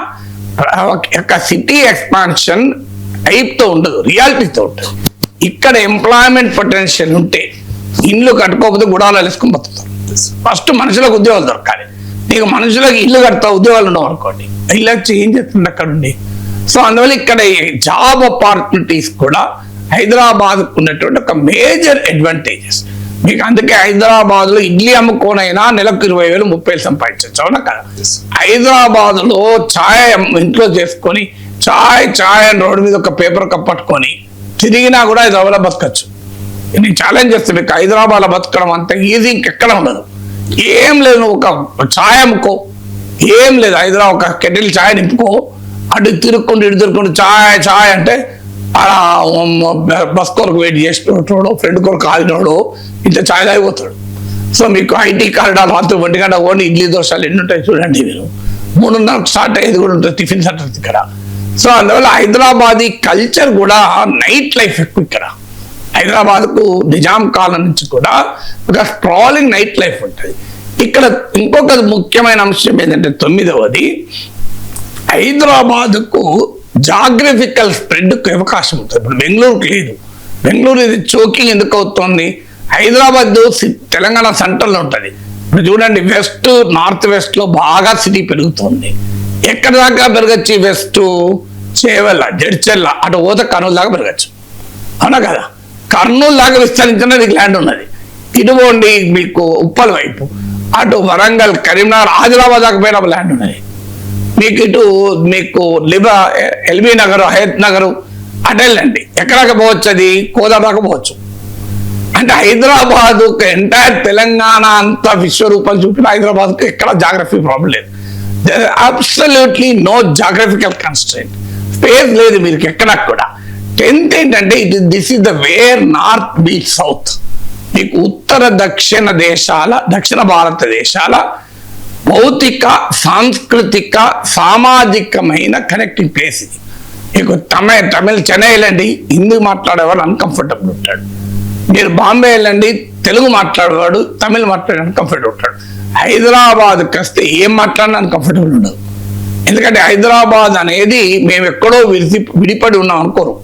ఒక సిటీ ఎక్స్పాన్షన్ హైప్తో ఉండదు, రియాలిటీతో ఉంటుంది. ఇక్కడ ఎంప్లాయ్మెంట్ పొటెన్షియల్ ఉంటే ఇల్లు కట్టుకోకపోతే గుడాలు వేసుకొని బతుకుతారు. ఫస్ట్ మనుషులకు ఉద్యోగాలు దొరకాలి. నీకు మనుషులకు ఇల్లు కడతావు, ఉద్యోగాలు ఉండవు అనుకోండి, ఇల్లు వచ్చి ఏం చేస్తుంది అక్కడ ఉండి. సో అందువల్ల ఇక్కడ జాబ్ ఆపర్చునిటీస్ కూడా హైదరాబాద్ ఉన్నటువంటి ఒక మేజర్ అడ్వాంటేజెస్ మీకు. అందుకే హైదరాబాద్ లో ఇడ్లీ అమ్ముకోనైనా నెలకు 20,000 30,000 సంపాదించవచ్చు, అవునా కదా. హైదరాబాద్ లో ఛాయ్ ఇంట్లో చేసుకొని ఛాయ్ అని రోడ్డు మీద ఒక పేపర్ కప్ పట్టుకొని తిరిగినా కూడా హైదరాబాద్ బతకచ్చు. నేను ఛాలెంజ్ చేస్తాను, మీకు హైదరాబాద్ బతకడం అంత ఈజీ ఇంకెక్కడ ఉండదు. ఏం లేదు, నువ్వు ఒక ఛాయ్ అమ్ముకో, ఏం లేదు, హైదరాబాద్ ఒక కెటిల్ ఛాయ్ నింపుకో, అటు తిరుక్కుంటూ ఇటు తిరుక్కుంటూ ఛాయ్ అంటే బస్ కొరకు వెయిట్ చేసినోడు, ఫ్రెండ్ కొరకు ఆగినోడు ఇంత ఛాయ్ తాగిపోతాడు. సో మీకు ఐటీ కారిడార్ రాత్రి 1 గంట ఓన్లీ ఇడ్లీ దోశలు ఎన్ని ఉంటాయి చూడండి. మీరు 3:30 స్టార్ట్ అయ్యేది కూడా ఉంటుంది టిఫిన్ సెంటర్ ఇక్కడ. సో అందువల్ల హైదరాబాదీ కల్చర్ కూడా నైట్ లైఫ్ ఎక్కువ ఇక్కడ. హైదరాబాద్కు నిజాం కాలం నుంచి కూడా ఒక స్ట్రాలింగ్ నైట్ లైఫ్ ఉంటుంది ఇక్కడ. ఇంకొక ముఖ్యమైన అంశం ఏంటంటే 9వది, హైదరాబాద్కు జాగ్రఫికల్ స్ప్రెడ్కు అవకాశం ఉంటుంది. ఇప్పుడు బెంగళూరుకు లేదు. బెంగళూరు ఇది చోకింగ్ ఎందుకు అవుతుంది, హైదరాబాద్ తెలంగాణ సెంటర్లో ఉంటుంది. ఇప్పుడు చూడండి, వెస్ట్ నార్త్ వెస్ట్ లో బాగా సిటీ పెరుగుతుంది. ఎక్కడ దాకా పెరగచ్చు, వెస్ట్ చేవెళ్ళ జడ్చెల్ల అటు పోతే కర్నూలు దాకా పెరగచ్చు, అవునా కదా. కర్నూలు దాకా విస్తరించిన ల్యాండ్ ఉన్నది. ఇటుపోండి మీకు ఉప్పల్ వైపు, అటు వరంగల్ కరీంనగర్ ఆదిలాబాద్ దాకా పోయిన ల్యాండ్ ఉన్నది మీకు. ఇటు మీకు ఎల్బీ నగర్ హయత్ నగర్ అటు వెళ్ళండి, ఎక్కడాక పోవచ్చు, అది కోదా దాకా పోవచ్చు. అంటే హైదరాబాద్ ఎంటైర్ తెలంగాణ అంతా విశ్వరూపాలు చూపిన హైదరాబాద్కు ఎక్కడ జాగ్రఫీ ప్రాబ్లం లేదు. Absolutely no geographical constraint, space లేదు మీరు ఎక్కడ కూడా. 10th ఏంటంటే this is the where north beat south. మీకు ఉత్తర దక్షిణ భారతదేశాల భౌతిక సాంస్కృతిక సామాజికమైన కనెక్టింగ్ ప్లేస్ ఇది. మీకు తమిళ చెన్నై వెళ్ళండి, హిందీ మాట్లాడేవాడు అన్కంఫర్టబుల్ ఉంటాడు. మీరు బాంబే వెళ్ళండి, తెలుగు మాట్లాడేవాడు తమిళ్ మాట్లాడే అన్కంఫర్టబుల్ ఉంటాడు. హైదరాబాద్కి వస్తే ఏం మాట్లాడినా అన్కంఫర్టబుల్ ఉండదు. ఎందుకంటే హైదరాబాద్ అనేది మేము ఎక్కడో విడిపడి ఉన్నాం అనుకోరు.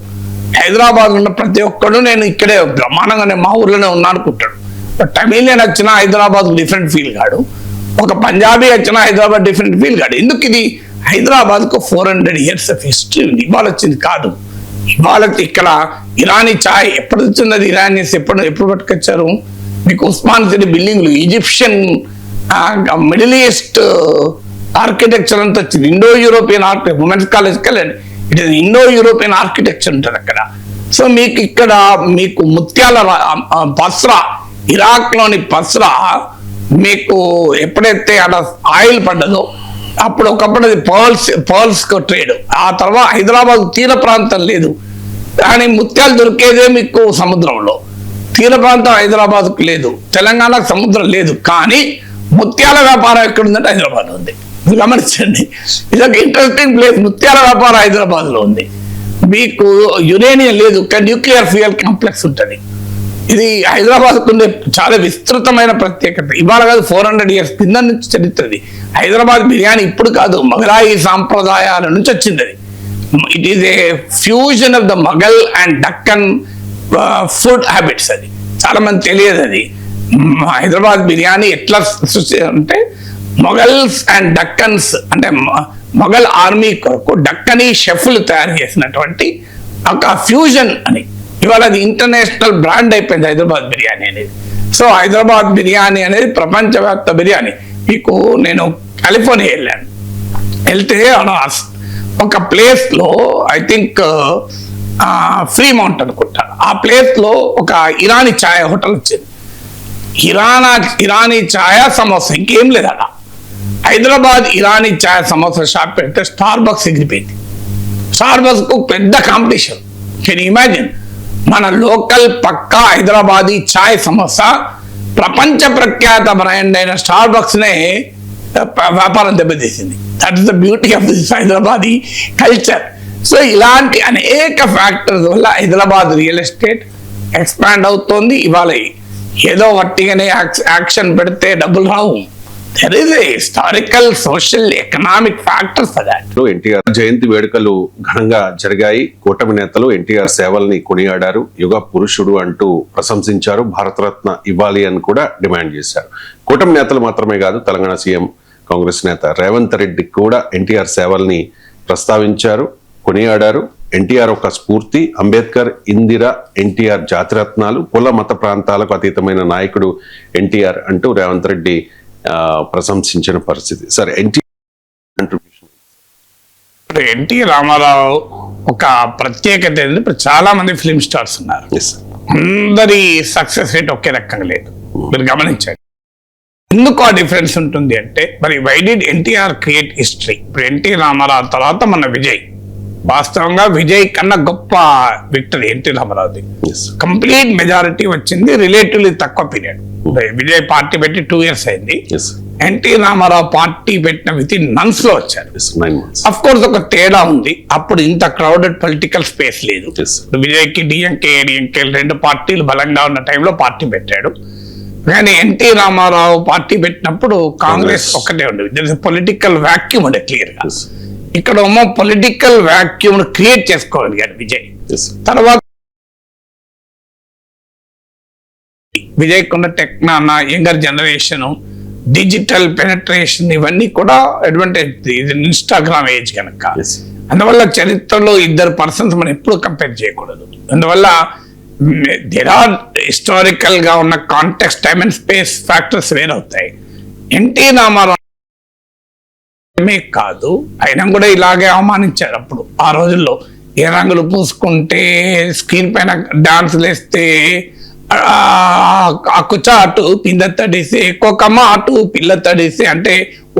హైదరాబాద్ ఉన్న ప్రతి ఒక్కడు నేను ఇక్కడే బ్రహ్మాండంగానే మా ఊర్లోనే ఉన్నా అనుకుంటాడు. తమిళియన్ వచ్చినా హైదరాబాద్ డిఫరెంట్ ఫీల్ కాడు, ఒక పంజాబీ వచ్చినా హైదరాబాద్ డిఫరెంట్ ఫీల్ కాడు. ఎందుకు ఇది హైదరాబాద్కు 400 years ఆఫ్ హిస్టరీ ఉంది. ఇవాళ వచ్చింది కాదు. ఇవాళ ఇక్కడ ఇరానీ ఛాయ్ ఎప్పుడు వచ్చింది, అది ఇరానియన్స్ ఎప్పుడు పట్టుకొచ్చారు. మీకు ఉస్మాన్ సిటీ బిల్డింగ్లు ఈజిప్షియన్ మిడిల్ ఈస్ట్ ఆర్కిటెక్చర్ అంతా వచ్చింది. ఇండో యూరోపియన్ ఆర్కిటెక్చర్, ఉమెన్స్ కాలేజ్కి వెళ్ళండి, it is Indo European architecture ఉంటుంది అక్కడ. సో మీకు ఇక్కడ మీకు ముత్యాల బస్రా, ఇరాక్ లోని బస్రా మీకు ఎప్పుడైతే అక్కడ ఆయిల్ పడ్డదో అప్పుడు ఒకప్పుడు అది పర్ల్స్ ట్రేడ్. ఆ తర్వాత హైదరాబాద్ తీర ప్రాంతం లేదు, కానీ ముత్యాలు దొరికేదే మీకు సముద్రంలో. తీర ప్రాంతం హైదరాబాద్కు లేదు, తెలంగాణకు సముద్రం లేదు, కానీ ముత్యాల వ్యాపారం ఎక్కడుందంటే హైదరాబాద్ ఉంది. గమనించండి, ఇది ఒక ఇంట్రెస్టింగ్ ప్లేస్. ముత్యాల వ్యాపారం హైదరాబాద్ లో ఉంది. మీకు యురేనియం లేదు, కానీ న్యూక్లియర్ ఫ్యూయల్ కాంప్లెక్స్ ఉంటుంది. ఇది హైదరాబాద్కు ఉండే చాలా విస్తృతమైన ప్రత్యేకత. ఇవాళ కాదు, 400 years కింద నుంచి చరిత్రది. హైదరాబాద్ బిర్యానీ ఇప్పుడు కాదు, మొఘలాయి సాంప్రదాయాల నుంచి వచ్చింది అది. It is a fusion of the Mughal and Deccan food habits. అది చాలా మంది తెలియదు. అది హైదరాబాద్ బిర్యానీ ఎట్లా అంటే మొఘల్స్ అండ్ డక్కన్స్ అంటే మొఘల్ ఆర్మీ కొరకు డక్కనీ షెఫ్లు తయారు చేసినటువంటి ఒక ఫ్యూజన్ అని. ఇవాళ అది ఇంటర్నేషనల్ బ్రాండ్ అయిపోయింది హైదరాబాద్ బిర్యానీ అనేది. సో హైదరాబాద్ బిర్యానీ అనేది ప్రపంచవ్యాప్త బిర్యానీ. మీకు నేను కాలిఫోర్నియా వెళ్తే ఒక ప్లేస్లో ఐ థింక్ ఫ్రీమౌంట్ అనుకుంటాను. ఆ ప్లేస్ లో ఒక ఇరానీ ఛాయ్ హోటల్ వచ్చింది. ఇరానీ ఛాయ్ సమోసా, ఇంకేం లేదు అలా. హైదరాబాద్ ఇరానీ ఛాయ్ సమోసా షాప్ పెడితే స్టార్ బక్స్ ఎగిరిపోయింది. స్టార్ బక్స్ కు పెద్ద కాంపిటీషన్. కెన్ ఇమాజిన్, మన లోకల్ పక్కా హైదరాబాదీ ఛాయ్ సమోసా ప్రపంచ ప్రఖ్యాత బ్రాండ్ అయిన స్టార్ బక్స్ నే వ్యాపారం దెబ్బతీసింది. That is the beauty of this Hyderabadi culture. So ఇలాంటి అనేక ఫ్యాక్టర్స్ వల్ల హైదరాబాద్ రియల్ ఎస్టేట్ ఎక్స్పాండ్ అవుతోంది. ఇవాళ ఏదో వట్టిగానే యాక్షన్ పెడితే డబ్బులు రావు. There is a historical, social, economic factors for that. NTR జయంతి వేడుకలు ఘనంగా జరిగాయి. కూటమి నేతలు ఎన్టీఆర్ సేవల్ని కొనియాడారు. యుగ పురుషుడు అంటూ ప్రశంసించారు. భారతరత్న ఇవ్వాలి అని కూడా డిమాండ్ చేశారు. కూటమి నేతలు మాత్రమే కాదు, తెలంగాణ సీఎం కాంగ్రెస్ నేత రేవంత్ రెడ్డి కూడా ఎన్టీఆర్ సేవల్ని ప్రస్తావించారు, కొనియాడారు. ఎన్టీఆర్ ఒక స్ఫూర్తి, అంబేద్కర్, ఇందిరా, ఎన్టీఆర్ జాతిరత్నాలు, కుల మత ప్రాంతాలకు అతీతమైన నాయకుడు ఎన్టీఆర్ అంటూ రేవంత్ రెడ్డి ప్రశంసించిన పరిస్థితి. సరే, ఎన్టీ రామారావు ఒక ప్రత్యేకత ఏంటంటే, ఇప్పుడు చాలా మంది ఫిల్మ్ స్టార్స్ ఉన్నారు. అందరి సక్సెస్ రేట్ ఒకే రకంగా లేదు. మీరు గమనించండి. ఎందుకు ఆ డిఫరెన్స్ ఉంటుంది అంటే, మరి why did NTR create history? ఇప్పుడు ఎన్టీ రామారావు తర్వాత మన విజయ్, వాస్తవంగా విజయ్ కన్నా గొప్ప విక్టరీ ఎన్టీ రామారావుది. కంప్లీట్ మెజారిటీ వచ్చింది రిలేటివ్లీ తక్కువ పీరియడ్. విజయ్ పార్టీ పెట్టి 2 years అయింది. ఎన్టీ రామారావు పార్టీ పెట్టిన విత్ ఇన్ మంత్స్ లో వచ్చారు. అఫ్ కోర్స్ ఒక తేడా ఉంది, అప్పుడు ఇంత క్రౌడెడ్ పొలిటికల్ స్పేస్ లేదు. విజయ్ కి డిఎంకే ఏడీఎంకే 2 పార్టీలు బలంగా ఉన్న టైంలో పార్టీ పెట్టాడు. కానీ ఎన్టీ రామారావు పార్టీ పెట్టినప్పుడు కాంగ్రెస్ ఒక్కటే ఉండేది. పొలిటికల్ వాక్యూమ్ ఉండే క్లియర్ గా. ఇక్కడ పొలిటికల్ వాక్యూమ్ క్రియేట్ చేసుకోగలిగాడు విజయ్. తర్వాత విజయ్ కున్న technology, younger generation, digital penetration, ఇవన్నీ కూడా అడ్వాంటేజ్. ఇది ఇన్స్టాగ్రామ్ ఏజ్ కనుక. అందువల్ల చరిత్రలో 2 పర్సన్స్ మనం ఎప్పుడు కంపేర్ చేయకూడదు. అందువల్ల దేర్ ఆర్ హిస్టారికల్ గా ఉన్న context, time and space factors వేరవుతాయి. ఎన్టీ రామారావు కాదు, అయినా కూడా ఇలాగే అవమానించారు అప్పుడు. ఆ రోజుల్లో ఏ రంగులు పూసుకుంటే, స్క్రీన్ పైన డాన్స్ లేస్తే, అక్కుచా అటు పింద తడిసి, ఎక్కువకమ్మ అటు పిల్ల తడిసి అంటే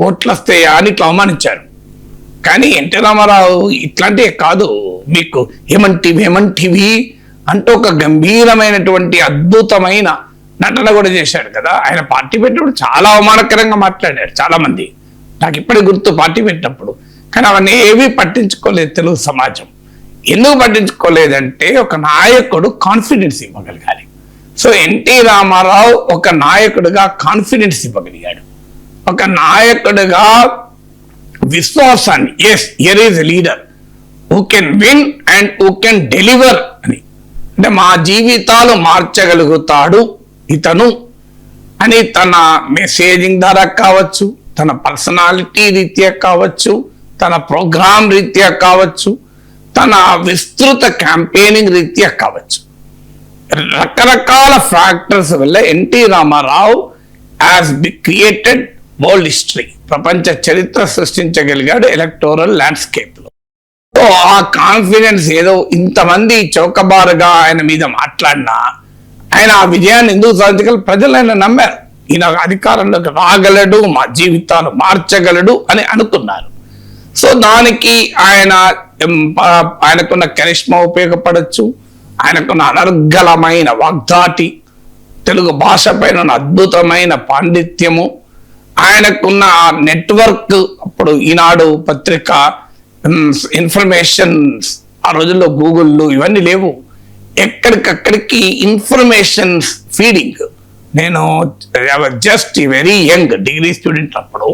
ఓట్లు వస్తాయా అని ఇట్లా అవమానించారు. కానీ ఎన్టీ రామారావు ఇట్లాంటివి కాదు, మీకు ఏమంటివి అంటూ ఒక గంభీరమైనటువంటి అద్భుతమైన నటన కూడా చేశాడు కదా. ఆయన పార్టీ పెట్టినప్పుడు చాలా అవమానకరంగా మాట్లాడారు చాలా మంది. నాకు ఇప్పటికి గుర్తు పార్టీ పెట్టినప్పుడు. కానీ అవన్నీ ఏవి పట్టించుకోలేదు తెలుగు సమాజం. ఎందుకు పట్టించుకోలేదంటే, ఒక నాయకుడు కాన్ఫిడెన్స్ ఇవ్వగలగాలి. సో ఎన్టీ రామారావు ఒక నాయకుడిగా కాన్ఫిడెన్స్ ఇవ్వగలిగాడు. ఒక నాయకుడిగా విశ్వాసాన్ని, yes here is a leader who can win and who can deliver అని. అంటే మా జీవితాలు మార్చగలుగుతాడు ఇతను అని తన మెసేజింగ్ ద్వారా కావచ్చు, తన పర్సనాలిటీ రీత్యా కావచ్చు, తన ప్రోగ్రామ్ రీత్యా కావచ్చు, తన విస్తృత క్యాంపెయినింగ్ రీత్యా కావచ్చు, రకరకాల ఫ్యాక్టర్స్ వల్ల NT Ramarao has created world history, ప్రపంచ చరిత్ర సృష్టించగలిగాడు ఎలక్టోరల్ ల్యాండ్స్కేప్ లో. సో ఆ కాన్ఫిడెన్స్ ఏదో ఇంతమంది చౌకబారుగా ఆయన మీద మాట్లాడినా ఆయన ఆ విజయాన్ని ఎందుకు సాధించగలరు? ప్రజలు ఆయన నమ్మారు. ఈయన అధికారంలోకి రాగలడు, మా జీవితాలు మార్చగలడు అని అనుకున్నారు. సో దానికి ఆయనకున్న కరిష్మా ఉపయోగపడచ్చు, ఆయనకున్న అనర్గళమైన వాగ్దాటి, తెలుగు భాష పైన అద్భుతమైన పాండిత్యము, ఆయనకున్న నెట్వర్క్. అప్పుడు ఈనాడు పత్రిక, ఇన్ఫర్మేషన్, ఆ రోజుల్లో గూగుల్ ఇవన్నీ లేవు. ఎక్కడికక్కడికి ఇన్ఫర్మేషన్ ఫీడింగ్. నేను just very young degree student అప్పుడు.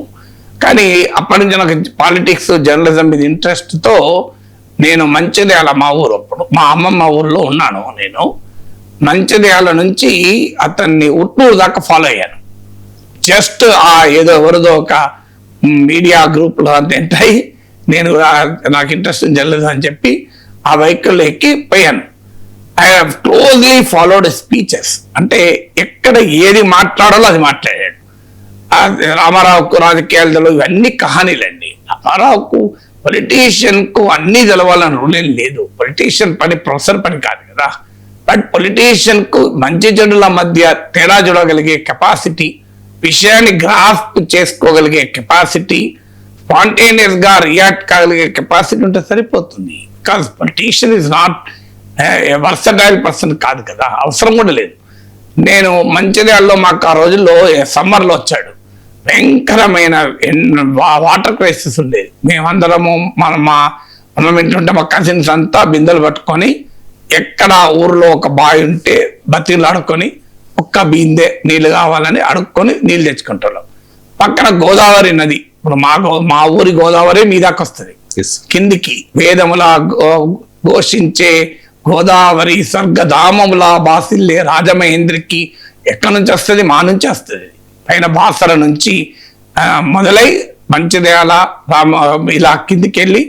కానీ అప్పటి నుంచి నాకు పాలిటిక్స్, జర్నలిజం మీద ఇంట్రెస్ట్తో నేను మంచిర్యాల, మా ఊరు, అప్పుడు మా అమ్మమ్మ ఊర్లో ఉన్నాను. నేను మంచిర్యాల నుంచి అతన్ని ఉట్నూరు దాకా ఫాలో అయ్యాను. జస్ట్ ఏదో ఎవరిదో ఒక మీడియా గ్రూప్లో అంతే నేను నాకు ఇంట్రెస్ట్ జర్నలిజం అని చెప్పి ఆ వెహికల్ ఎక్కి పోయాను. I have closely followed speeches. అంటే ఎక్కడ ఏది మాట్లాడాలో అది మాట్లాడాడు. రామారావుకు రాజకీయాలు ఇవన్నీ కహానీలండి. రామారావుకు పొలిటీషియన్ కు అన్ని తెలవాలని రూల్ ఏం లేదు. పొలిటీషియన్ పని ప్రొఫెసర్ పని కాదు కదా. బట్ పొలిటీషియన్ కు మంచి చెడుల మధ్య తేడా చూడగలిగే కెపాసిటీ, విషయాన్ని గ్రాస్ప్ చేసుకోగలిగే కెపాసిటీ, స్పాంటేనియస్ గా రియాక్ట్ కాగలిగే కెపాసిటీ ఉంటే సరిపోతుంది. Because politician is not versatile person కాదు కదా, అవసరం కూడా లేదు. నేను మంచిర్యాలలో మాకు ఆ రోజుల్లో సమ్మర్లో వచ్చాడు, భయంకరమైన వాటర్ క్రైసిస్ ఉండేది. మేమందరము మనం ఏంటంటే మా కజిన్స్ అంతా బిందెలు పట్టుకొని ఎక్కడ ఊర్లో ఒక బావి ఉంటే బతీలు అడుక్కొని ఒక్క బిందె నీళ్ళు కావాలని అడుక్కొని నీళ్ళు తెచ్చుకుంటాం. పక్కన గోదావరి నది, ఇప్పుడు మా ఊరి గోదావరి మీ దాకా వస్తుంది కిందికి, వేదములా ఘోషించే గోదావరి స్వర్గధామములా బాసిల్లే రాజమహేంద్రికి ఎక్కడి నుంచి వస్తుంది? మా నుంచి వస్తుంది. పైన బాసర నుంచి మొదలై మంచిర్యాల ఇలా కిందికి వెళ్ళి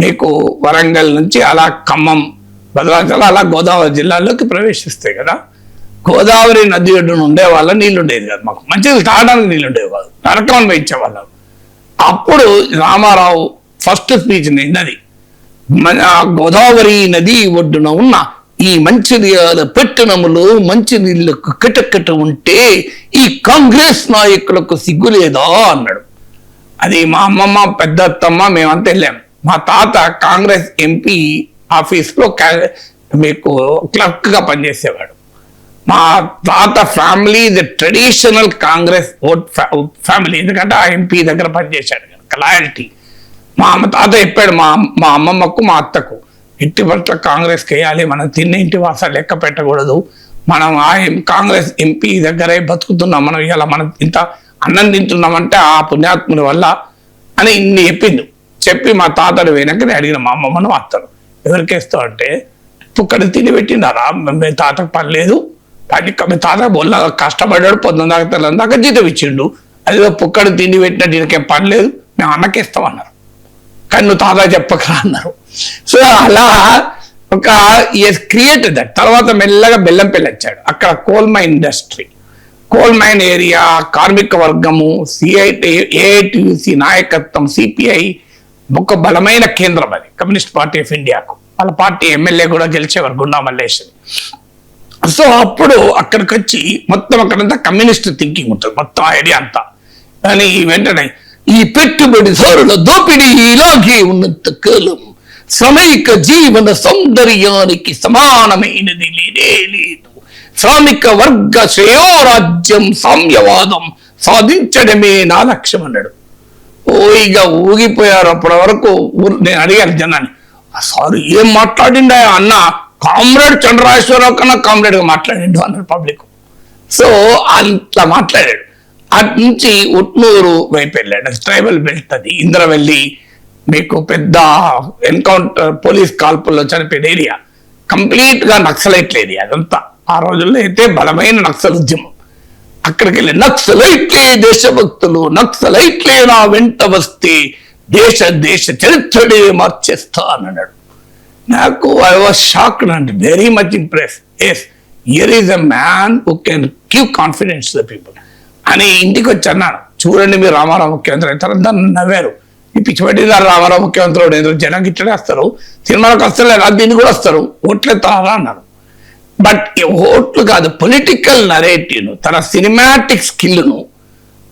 మీకు వరంగల్ నుంచి అలా ఖమ్మం, భద్రాచలం అలా గోదావరి జిల్లాలోకి ప్రవేశిస్తాయి కదా. గోదావరి నది ఒడ్డున ఉండే వాళ్ళ నీళ్ళు ఉండేది కాదు, మాకు మంచిగా తాగడానికి నీళ్ళు ఉండేవి కాదు, నరకం వేయించేవాళ్ళం. అప్పుడు రామారావు ఫస్ట్ స్పీచ్ నిన్నది, గోదావరి నది ఒడ్డున ఉన్న ఈ మంచిర్యాల పట్టణములో మంచినీళ్ళకు కిటకిట ఉంటే ఈ కాంగ్రెస్ నాయకులకు సిగ్గులేదా అన్నాడు. అది మా అమ్మమ్మ పెద్దత్తమ్మ మేమంతా వెళ్ళాం. మా తాత కాంగ్రెస్ ఎంపీ ఆఫీస్లో మీకు క్లర్క్ గా పనిచేసేవాడు. మా తాత family the traditional Congress vote family, ఎందుకంటే ఆ ఎంపీ దగ్గర పనిచేశాడు కనుక లాయల్టీ. మా తాత చెప్పాడు మా అమ్మమ్మకు మా అత్తకు, ఇంటి పట్ల కాంగ్రెస్కి వేయాలి, మనం తిన్న ఇంటి వాసాలు లెక్క పెట్టకూడదు, మనం ఆ కాంగ్రెస్ ఎంపీ దగ్గరే బతుకుతున్నాం, మనం ఇలా మనం ఇంత అన్నం తింటున్నామంటే ఆ పుణ్యాత్ముని వల్ల అని ఇన్ని చెప్పి మా తాతడు వెనకనే అడిగిన మా అమ్మమ్మను అత్తడు, ఎవరికేస్తావు అంటే పుక్కడి తిని పెట్టినారా, మీ తాతకు పని లేదు, మీ తాత బొల్ల కష్టపడ్డాడు, పొద్దున దాకా తెల్లని దాకా జీతం ఇచ్చిండు, అదే పుక్కడి తిండి పెట్టినట్టు దీనికేం పని లేదు, మేము అన్నకేస్తామన్నారు. కానీ నువ్వు తాత చెప్పకరా అన్నారు. సో అలా ఒక క్రియేటెడ్ దట్. తర్వాత మెల్లగా బెల్లంపల్లి వచ్చాడు, అక్కడ coal mine industry, coal mine area, కార్మిక వర్గము, ఏఐటియుసి నాయకత్వం, సిపిఐ ఒక బలమైన కేంద్రం అది కమ్యూనిస్ట్ పార్టీ ఆఫ్ ఇండియాకు. వాళ్ళ పార్టీ ఎమ్మెల్యే కూడా గెలిచేవారు, గుండా మల్లేశ్వరి. సో అప్పుడు అక్కడికి వచ్చి మొత్తం అక్కడంతా కమ్యూనిస్ట్ థింకింగ్ ఉంటుంది, మొత్తం ఐడియా అంతా. కానీ వెంటనే ఈ పెట్టుబడిదారుల దోపిడీ ఇలాగే ఉన్నంత కాలం శ్రమిక జీవన సౌందర్యానికి సమానమైనది లేనే లేదు. శ్రామిక వర్గ శ్రేయోరాజ్యం సామ్యవాదం సాధించడమే నా లక్ష్యం అన్నాడు. ఇక ఊగిపోయారు. అప్పటి వరకు నేను అడిగాను జనాన్ని, సార్ ఏం మాట్లాడిండా అన్న, కామ్రేడ్ చంద్రరాజేశ్వరరావు కన్నా కామ్రేడ్ గా మాట్లాడిండు అన్నాడు పబ్లిక్. సో అట్లా మాట్లాడాడు. అటు నుంచి ఉట్నూరు వైపు వెళ్ళాడు, ట్రైబల్ బెల్ట్ అది, ఇంద్రవెల్లి మీకు పెద్ద ఎన్కౌంటర్ పోలీస్ కాల్పుల్లో చనిపోయిన ఏరియా, కంప్లీట్ గా నక్సలైట్ల ఏరియా అదంతా. ఆ రోజుల్లో అయితే బలమైన నక్సల్ ఉద్యమం. అక్కడికి వెళ్ళి నక్సలైట్లే దేశభక్తులు, నక్సలైట్లే నా వెంట వస్తే దేశ చరిత్రనే మార్చేస్తా అన్నాడు. నాకు I was shocked and very much impress. Yes, here is a man who can give confidence to the people అని ఇంటికి వచ్చి అన్నాను. చూడండి మీరు రామారావు ముఖ్యమంత్రి అవుతారు. దాన్ని నవ్వారు. ఈ పిచ్చిపెట్టిదారు రామారావు ముఖ్యమంత్రి ఏదో జనం ఇట్లనే వస్తారు, సినిమాలకు వస్తలేదు, దీన్ని కూడా వస్తారు, ఓట్లేస్తారా అన్నారు. బట్ ఓట్లు కాదు, పొలిటికల్ నరేటివ్ను, తన సినిమాటిక్ స్కిల్ను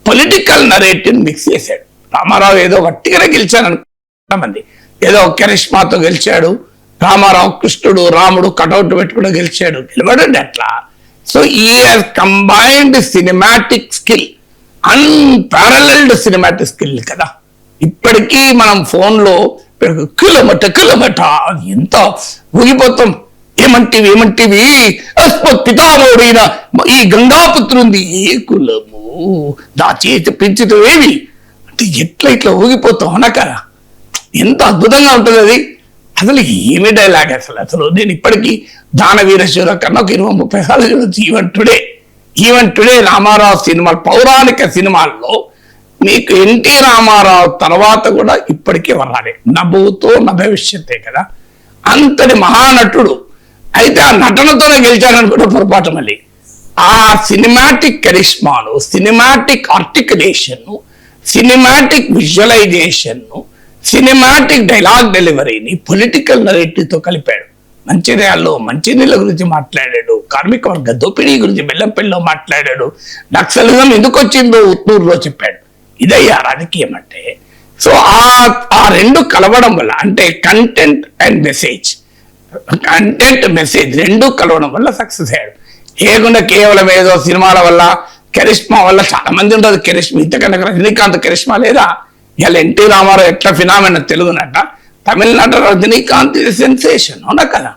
పొలిటికల్ నరేటివ్ మిక్స్ చేశాడు. రామారావు ఏదో గట్టిగానే గెలిచాడు అనుకున్న మంది, ఏదో కెరిష్మాతో గెలిచాడు. రామారావు కృష్ణుడు రాముడు కటౌట్ పెట్టుకుంటూ గెలిచాడు, గెలవడండి అట్లా. సో ఈ has combined cinematic skill, unparalleled cinematic skill కదా. ఇప్పటికీ మనం ఫోన్లో కిలోమీట అది ఎంత ఊగిపోతాం. ఏమంటివి పితామోడైన ఈ గంగాపుత్రుంది ఏ కులము, నా చేతి పెంచుతావేవి అంటే ఇట్లా ఊగిపోతాం అనకరా. ఎంత అద్భుతంగా ఉంటుంది అది. అసలు ఏమి డైలాగ్ అసలు నేను ఇప్పటికీ దానవీరశూర కన్నా ఒక 20-30 సార్లు చూడొచ్చు. ఈవెన్ టుడే రామారావు సినిమాలు, పౌరాణిక సినిమాల్లో మీకు ఎన్టీ రామారావు తర్వాత కూడా ఇప్పటికీ వరాలి, నభూతో నభవిష్యత్తే కదా. అంతటి మహానటుడు అయితే ఆ నటనతోనే గెలిచాడని కూడా పొరపాటు. మళ్ళీ ఆ సినిమాటిక్ కరిష్మాను, cinematic articulation, cinematic visualisation, cinematic dialogue డెలివరీని పొలిటికల్ నరేటివ్తో కలిపాడు. మంచిర్యాలలో మంచినీళ్ళ గురించి మాట్లాడాడు, కార్మిక వర్గ దోపిడీ గురించి బెల్లంపల్లిలో మాట్లాడాడు, నక్సలిజం ఎందుకు వచ్చిందో ఉత్తూరులో చెప్పాడు. ఇదయ్యా రాజకీయం అంటే. సో ఆ రెండు కలవడం వల్ల, అంటే content and message, content message రెండు కలవడం వల్ల సక్సెస్ అయ్యాడు. ఏకుండా కేవలం ఏదో సినిమాల వల్ల కరిష్మా వల్ల, చాలా మంది ఉండదు కరిష్మా, ఇంతకన్నా రజనీకాంత్ కరిష్మా లేదా? ఇలా ఎన్టీ రామారావు ఎట్లా ఫినామిన తెలుగునట, తమిళనాడు రజనీకాంత్ సెన్సేషన్, అవునా కదా?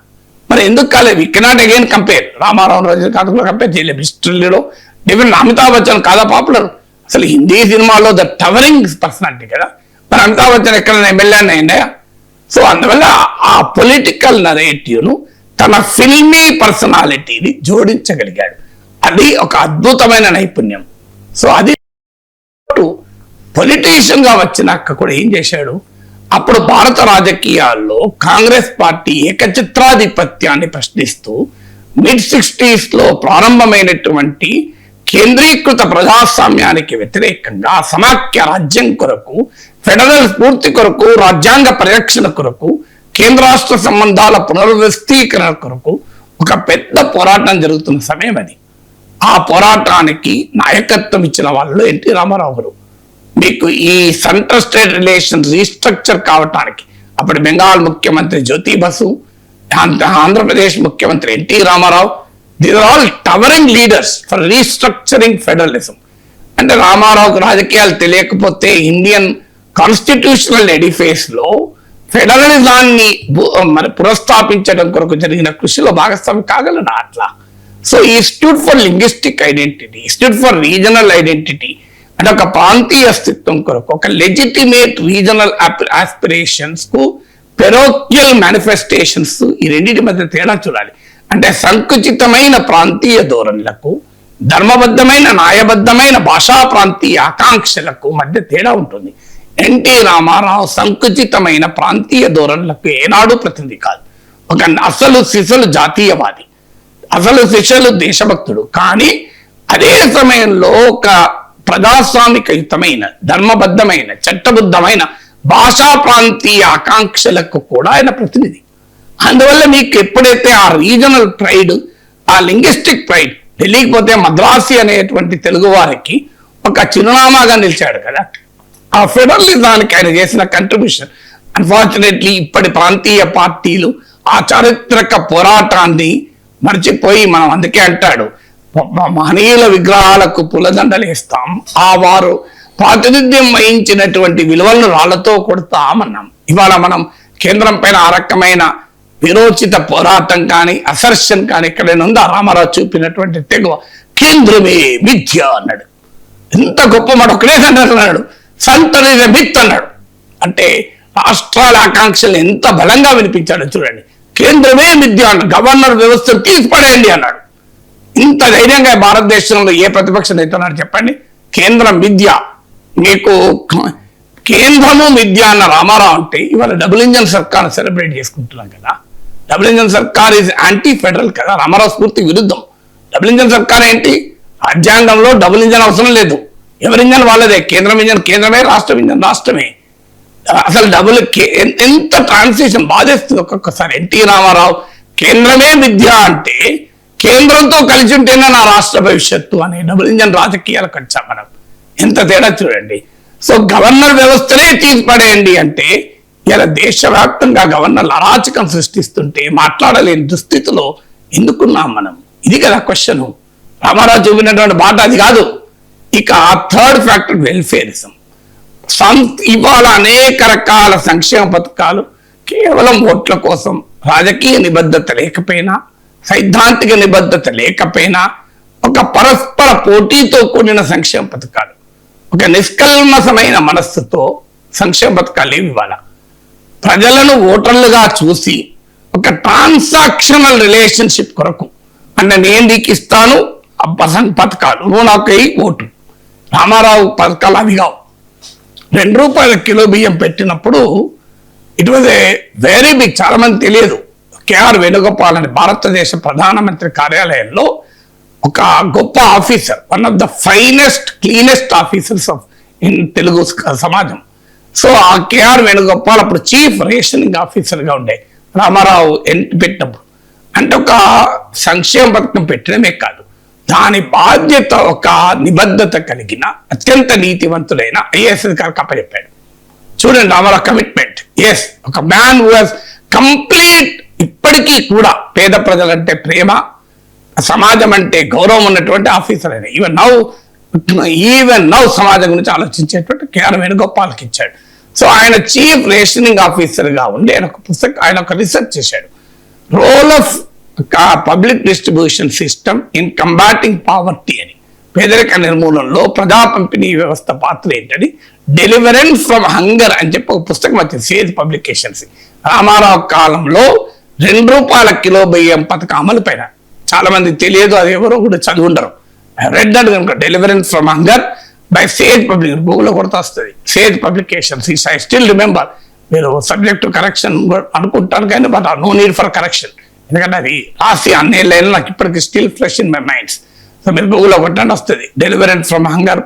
మరి ఎందుకు కాలేదు? We cannot again compare. Ramarao Rajinikanth కూడా కంపేర్ చేయలేదు. హిస్టరీలో డిఫరెంట్. అమితాబ్ బచ్చన్ కాదా పాపులర్? అసలు హిందీ సినిమాలో ద టవరింగ్ పర్సనాలిటీ కదా. మరి అమితాబ్ బచ్చన్ ఎక్కడైనా ఎమ్మెల్యే అయిందా? సో అందువల్ల ఆ పొలిటికల్ నరేటివ్ను తన ఫిల్మీ పర్సనాలిటీని జోడించగలిగాడు. అది ఒక అద్భుతమైన నైపుణ్యం. సో అది పొలిటీషియన్ గా వచ్చినాక కూడా ఏం చేశాడు, అప్పుడు భారత రాజకీయాల్లో కాంగ్రెస్ పార్టీ ఏకఛత్రాధిపత్యాన్ని ప్రశ్నిస్తూ మిడ్-60s లో ప్రారంభమైనటువంటి కేంద్రీకృత ప్రజాస్వామ్యానికి వ్యతిరేకంగా సమాఖ్య రాజ్యం కొరకు, ఫెడరల్ స్ఫూర్తి కొరకు, రాజ్యాంగ పరిరక్షణ కొరకు, కేంద్ర రాష్ట్ర సంబంధాల పునర్వ్యవస్థీకరణ కొరకు ఒక పెద్ద పోరాటం జరుగుతున్న సమయం అది. ఆ పోరాటానికి నాయకత్వం ఇచ్చిన వాళ్ళు ఎన్టీ రామారావు గారు. మీకు ఈ సెంట్రల్ స్టేట్ రిలేషన్ రీస్ట్రక్చర్ కావటానికి అప్పుడు బెంగాల్ ముఖ్యమంత్రి జ్యోతి బసు, ఆంధ్రప్రదేశ్ ముఖ్యమంత్రి NT Ramarao, these are all towering leaders for restructuring federalism. అంటే రామారావుకు రాజకీయాలు తెలియకపోతే ఇండియన్ కాన్స్టిట్యూషనల్ ఎడిఫేస్ లో ఫెడరలిజాన్ని మరి పునఃస్థాపించడం కొరకు జరిగిన కృషిలో భాగస్వామి కాగలడా అట్లా? సో ఈ stood for linguistic identity, stood for regional identity, అంటే ఒక ప్రాంతీయ అస్తిత్వం కొరకు, ఒక లెజిటిమేట్ రీజనల్ ఆస్పిరేషన్స్ కు పెరోకియల్ మేనిఫెస్టేషన్స్, ఈ రెండింటి మధ్య తేడా చూడాలి. అంటే సంకుచితమైన ప్రాంతీయ ధోరణులకు, ధర్మబద్ధమైన న్యాయబద్ధమైన భాషా ప్రాంతీయ ఆకాంక్షలకు మధ్య తేడా ఉంటుంది. ఎన్టీ రామారావు సంకుచితమైన ప్రాంతీయ ధోరణులకు ఏనాడు ప్రతినిధి కాదు. ఒక అసలు సిసలు జాతీయవాది, అసలు శిష్యులు దేశభక్తుడు. కానీ అదే సమయంలో ఒక ప్రజాస్వామికయుతమైన, ధర్మబద్ధమైన, చట్టబద్ధమైన భాషా ప్రాంతీయ ఆకాంక్షలకు కూడా ఆయన ప్రతినిధి. అందువల్ల మీకు ఎప్పుడైతే ఆ రీజనల్ ప్రైడ్, ఆ లింగ్విస్టిక్ ప్రైడ్, ఢిల్లీకి పోతే మద్రాసి అనేటువంటి తెలుగు వారికి ఒక చిరునామాగా నిలిచాడు కదా. ఆ ఫెడరలిజానికి ఆయన చేసిన కంట్రిబ్యూషన్, అన్ఫార్చునేట్లీ ఇప్పటి ప్రాంతీయ పార్టీలు ఆ చారిత్రక పోరాటాన్ని మర్చిపోయి, మనం అందుకే అంటాడు మహనీయుల విగ్రహాలకు పూలదండలు వేస్తాం, ఆ వారు ప్రాతినిధ్యం వహించినటువంటి విలువలను రాళ్లతో కొడతామన్నాం. ఇవాళ మనం కేంద్రం పైన ఆ రకమైన విరోచిత పోరాటం కానీ, అసర్షన్ కానీ ఎక్కడైనా ఉందా? రామారావు చూపినటువంటి తెగువ. కేంద్రమే మిథ్య అన్నాడు. ఎంత గొప్ప మాట! ఒకటే అన్నాడు, సెంటర్ ఇస్ ఎ మిత్ అన్నాడు. అంటే రాష్ట్రాల ఆకాంక్షలు ఎంత బలంగా వినిపించాడో చూడండి. కేంద్రమే మిథ్య అన్నాడు. గవర్నర్ వ్యవస్థను తీసిపడేయండి అన్నాడు. ఇంత ధైర్యంగా భారతదేశంలో ఏ ప్రతిపక్ష నేత ఉన్నాడు చెప్పండి? కేంద్రం మిథ్య, మీకు కేంద్రము మిథ్య అన్న రామారావు అంటే ఇవాళ డబుల్ ఇంజన్ సర్కార్ సెలబ్రేట్ చేసుకుంటున్నాం కదా. డబుల్ ఇంజన్ సర్కార్ ఈజ్ యాంటీ ఫెడరల్ కదా, రామారావు స్ఫూర్తి విరుద్ధం. డబుల్ ఇంజన్ సర్కార్ ఏంటి? రాజ్యాంగంలో డబుల్ ఇంజన్ అవసరం లేదు. ఎవరి ఇంజన్ వాళ్ళదే. కేంద్రం ఇంజన్ కేంద్రమే, రాష్ట్రం ఇంజన్ రాష్ట్రమే. అసలు ఎంత ట్రాన్సిషన్ బాధేస్తుంది ఒక్కొక్కసారి. ఎన్టీ రామారావు కేంద్రమే మిథ్య అంటే కేంద్రంతో కలిసి ఉంటేనే నా రాష్ట్ర భవిష్యత్తు అనే డబుల్ ఇంజన్ రాజకీయాలకు వచ్చాం మనం. ఎంత తేడా చూడండి. సో గవర్నర్ వ్యవస్థనే తీసిపడేయండి అంటే ఇలా దేశవ్యాప్తంగా గవర్నర్లు అరాచకం సృష్టిస్తుంటే మాట్లాడలేని దుస్థితిలో ఎందుకున్నాం మనం? ఇది కదా క్వశ్చన్. రామారావు చూపినటువంటి బాట అది కాదు. ఇక థర్డ్ ఫ్యాక్టర్ వెల్ఫేరిజం. ఇవాళ అనేక రకాల సంక్షేమ పథకాలు కేవలం ఓట్ల కోసం, రాజకీయ నిబద్ధత లేకపోయినా, సైద్ధాంతిక నిబద్ధత లేకపోయినా, ఒక పరస్పర పోటీతో కూడిన సంక్షేమ పథకాలు, ఒక నిష్కల్మసమైన మనస్సుతో సంక్షేమ పథకాలు లేవు. ఇవాళ ప్రజలను ఓటర్లుగా చూసి ఒక ట్రాన్సాక్షనల్ రిలేషన్షిప్ కొరకు అంటే నేను నీకు ఇస్తాను పథకాలు, నువ్వు నాకు ఓటు. రామారావు పథకాలు అవి కావు. ₹2 కిలో బియ్యం పెట్టినప్పుడు it was a very big, చాలా మంది తెలియదు. కేఆర్ వేణుగోపాల్ అని భారతదేశ ప్రధానమంత్రి కార్యాలయంలో ఒక గొప్ప officer, one of the finest cleanest officers of in Telugu సమాజం. సో ఆ కేఆర్ వేణుగోపాల్ అప్పుడు చీఫ్ రేషనింగ్ ఆఫీసర్గా ఉండే రామారావు పెట్టినప్పుడు, అంటే ఒక సంక్షేమ పథకం పెట్టడమే కాదు, దాని బాధ్యత ఒక నిబద్ధత కలిగిన అత్యంత నీతివంతుడైన ఐఏఎస్ అధికారికి అప్పచెప్పాడు. చూడండి రామారావు కమిట్మెంట్. ఎస్, ఒక మ్యాన్ హూ హాస్ కంప్లీట్, ఇప్పటికీ కూడా పేద ప్రజలంటే ప్రేమ, సమాజం అంటే గౌరవం ఉన్నటువంటి ఆఫీసర్ అయినా ఈవెన్ నౌ సమాజం గురించి ఆలోచించేటువంటి కేఆర్ వేణుగోపాల్కి ఇచ్చాడు. సో ఆయన చీఫ్ రేషనింగ్ ఆఫీసర్ గా ఉండి ఆయన ఒక రీసెర్చ్ చేశాడు. Role of public distribution system in combating poverty అని, పేదరిక నిర్మూలనలో ప్రజా పంపిణీ వ్యవస్థ పాత్ర ఏంటని, డెలివరెన్స్ ఫ్రమ్ హంగర్ అని చెప్పి ఒక పుస్తకం వచ్చింది సేజ్ పబ్లికేషన్స్. రామారావు కాలంలో ₹2 కిలో బియ్యం పథకం అమలు పైన చాలా మంది తెలియదు, అది ఎవరో కూడా చదివి ఉండరు. రెడ్ దట్ కనుక, deliverance from hunger by Sage public, గూగుల్లో కొడతా వస్తుంది Sage publications. I still remember. మీరు సబ్జెక్ట్ కరెక్షన్ అనుకుంటాను కానీ but no need for correction, ఎందుకంటే అది రాసి అన్నేళ్ళైనా నాకు ఇప్పటికి still fresh in my minds. So మీరు గూగుల్లో కొట్టండి వస్తుంది deliverance from hunger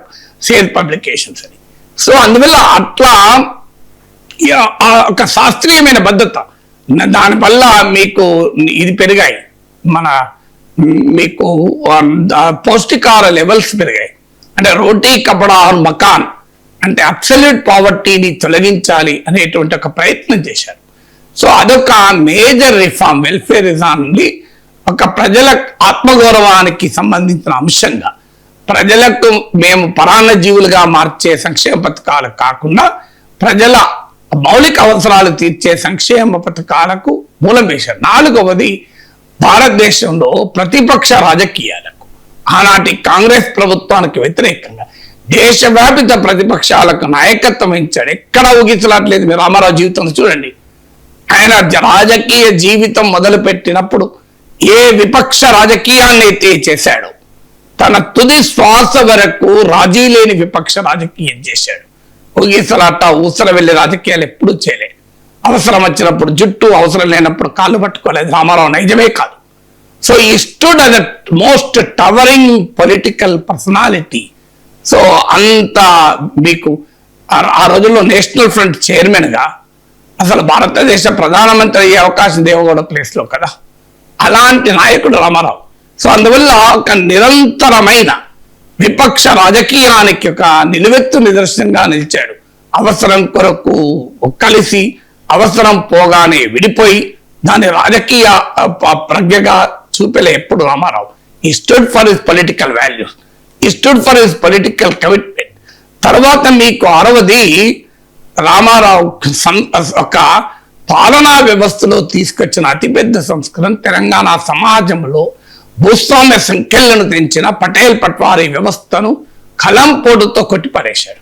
Sage publications అని. సో అందువల్ల అట్లా ఒక శాస్త్రీయమైన బద్ధత, దానివల్ల మీకు ఇది పెరిగాయి, మీకు పౌష్టికార లెవెల్స్ పెరిగాయి. అంటే రోటీ కపడా మకాన్ అంటే అబ్సల్యూట్ పావర్టీని తొలగించాలి అనేటువంటి ఒక ప్రయత్నం చేశారు. సో అదొక మేజర్ రిఫార్మ్, వెల్ఫేరిజం ఒక ప్రజల ఆత్మగౌరవానికి సంబంధించిన అంశంగా, ప్రజలకు మేము పరాన్న జీవులుగా మార్చే సంక్షేమ పథకాలు కాకుండా ప్రజల మౌలిక అవసరాలు తీర్చే సంక్షేమ పథకాలకు మూలం వేశారు. 4వది, భారతదేశంలో ప్రతిపక్ష రాజకీయాలకు, ఆనాటి కాంగ్రెస్ ప్రభుత్వానికి వ్యతిరేకంగా దేశవ్యాపిత ప్రతిపక్షాలకు నాయకత్వం ఇచ్చాడు. ఎక్కడ ఊగించలాట్లేదు. మీరు రామారావు జీవితంలో చూడండి, ఆయన రాజకీయ జీవితం మొదలుపెట్టినప్పుడు ఏ విపక్ష రాజకీయాన్ని అయితే చేశాడో, తన తుది శ్వాస వరకు రాజీ లేని విపక్ష రాజకీయం చేశాడు. ఊగిసలాట ఊసర వెళ్ళే రాజకీయాలు ఎప్పుడూ చేయలేదు. అవసరం వచ్చినప్పుడు జుట్టు, అవసరం లేనప్పుడు కాళ్ళు పట్టుకోలేదు. రామారావు నైజమే కాదు. సో ఈ stood as the most towering political personality. So అంత మీకు ఆ రోజుల్లో నేషనల్ ఫ్రంట్ చైర్మన్ గా, అసలు భారతదేశ ప్రధానమంత్రి అయ్యే అవకాశం దేవగౌడ ప్లేస్ లో కదా, అలాంటి నాయకుడు రామారావు. సో అందువల్ల ఒక నిరంతరమైన విపక్ష రాజకీయానికి ఒక నిలువెత్తు నిదర్శనంగా నిలిచాడు. అవసరం కొరకు కలిసి, అవసరం పోగానే విడిపోయి దాని రాజకీయ ప్రజ్ఞగా చూపలే ఎప్పుడు రామారావు. ఈ stood for his political values, ఈ stood for his political commitment. తర్వాత మీకు 6వది, రామారావు ఒక పాలనా వ్యవస్థలో తీసుకొచ్చిన అతిపెద్ద సంస్కరణ, తెలంగాణ సమాజంలో భూస్వామ్య సంఖ్యలను తెంచిన పటేల్ పట్వారీ వ్యవస్థను కలంపోటుతో కొట్టిపడేశాడు.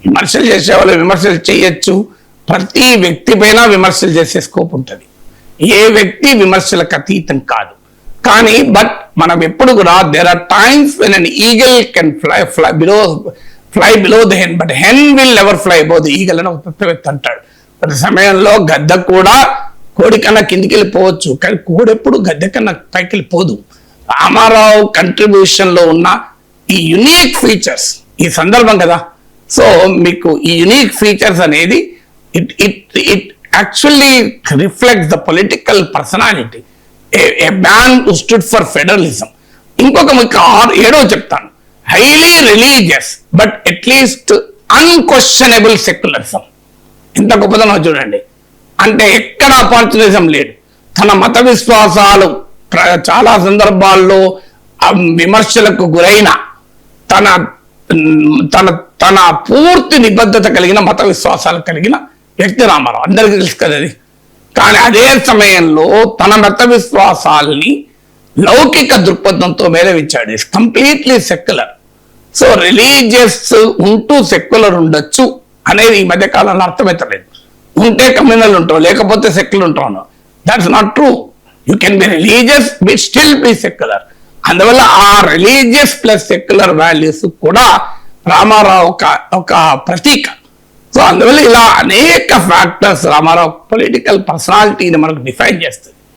విమర్శలు చేసేవాళ్ళు విమర్శలు చేయొచ్చు, ప్రతి వ్యక్తి పైన విమర్శలు చేసే స్కోప్ ఉంటుంది, ఏ వ్యక్తి విమర్శలకు అతీతం కాదు. కానీ బట్ మనం ఎప్పుడు కూడా there are times when an eagle can fly below the hen, but hen will never fly above the eagle అని ఒక తత్వవేత్త అంటాడు. ప్రతి సమయంలో గద్ద కూడా కోడి కన్నా కిందికి వెళ్ళిపోవచ్చు, కానీ కోడెప్పుడు గద్దె కన్నా పైకి వెళ్ళిపోదు. రామారావు కంట్రిబ్యూషన్ లో ఉన్న ఈ యునిక్ ఫీచర్స్, ఈ సందర్భం కదా, సో మీకు ఈ యునిక్ ఫీచర్స్ అనేది it actually reflects the political personality, A man who stood for federalism. ఇంకొక మీకు 7వ చెప్తాను, highly religious but at least unquestionable secularism. ఎంత గొప్పదనో చూడండి. అంటే ఎక్కడ అపార్చునిజం లేడు. తన మత విశ్వాసాలు చాలా సందర్భాల్లో విమర్శలకు గురైన తన తన తన పూర్తి నిబద్ధత కలిగిన మత విశ్వాసాలు కలిగిన వ్యక్తి రామారావు, అందరికీ తెలుసు కదా అది. కానీ అదే సమయంలో తన మత విశ్వాసాలని లౌకిక దృక్పథంతో మేళవించాడు. It's completely secular. So religious ఉంటూ సెక్యులర్ ఉండొచ్చు అనేది ఈ మధ్య కాలంలో అర్థమవుతలేదు. ఉంటే కమ్యూనల్ ఉంటాం, లేకపోతే సెక్యులర్ ఉంటాం. That's not true. You can be religious but still be secular. అందువల్ల ఆ రిలీజియస్ ప్లస్ సెక్యులర్ వాల్యూస్ కూడా రామారావు ఒక ప్రతీక. సో అందువల్ల ఇలా అనేక ఫ్యాక్టర్స్ రామారావు పొలిటికల్ పర్సనాలిటీని మనకు డిఫైన్ చేస్తుంది.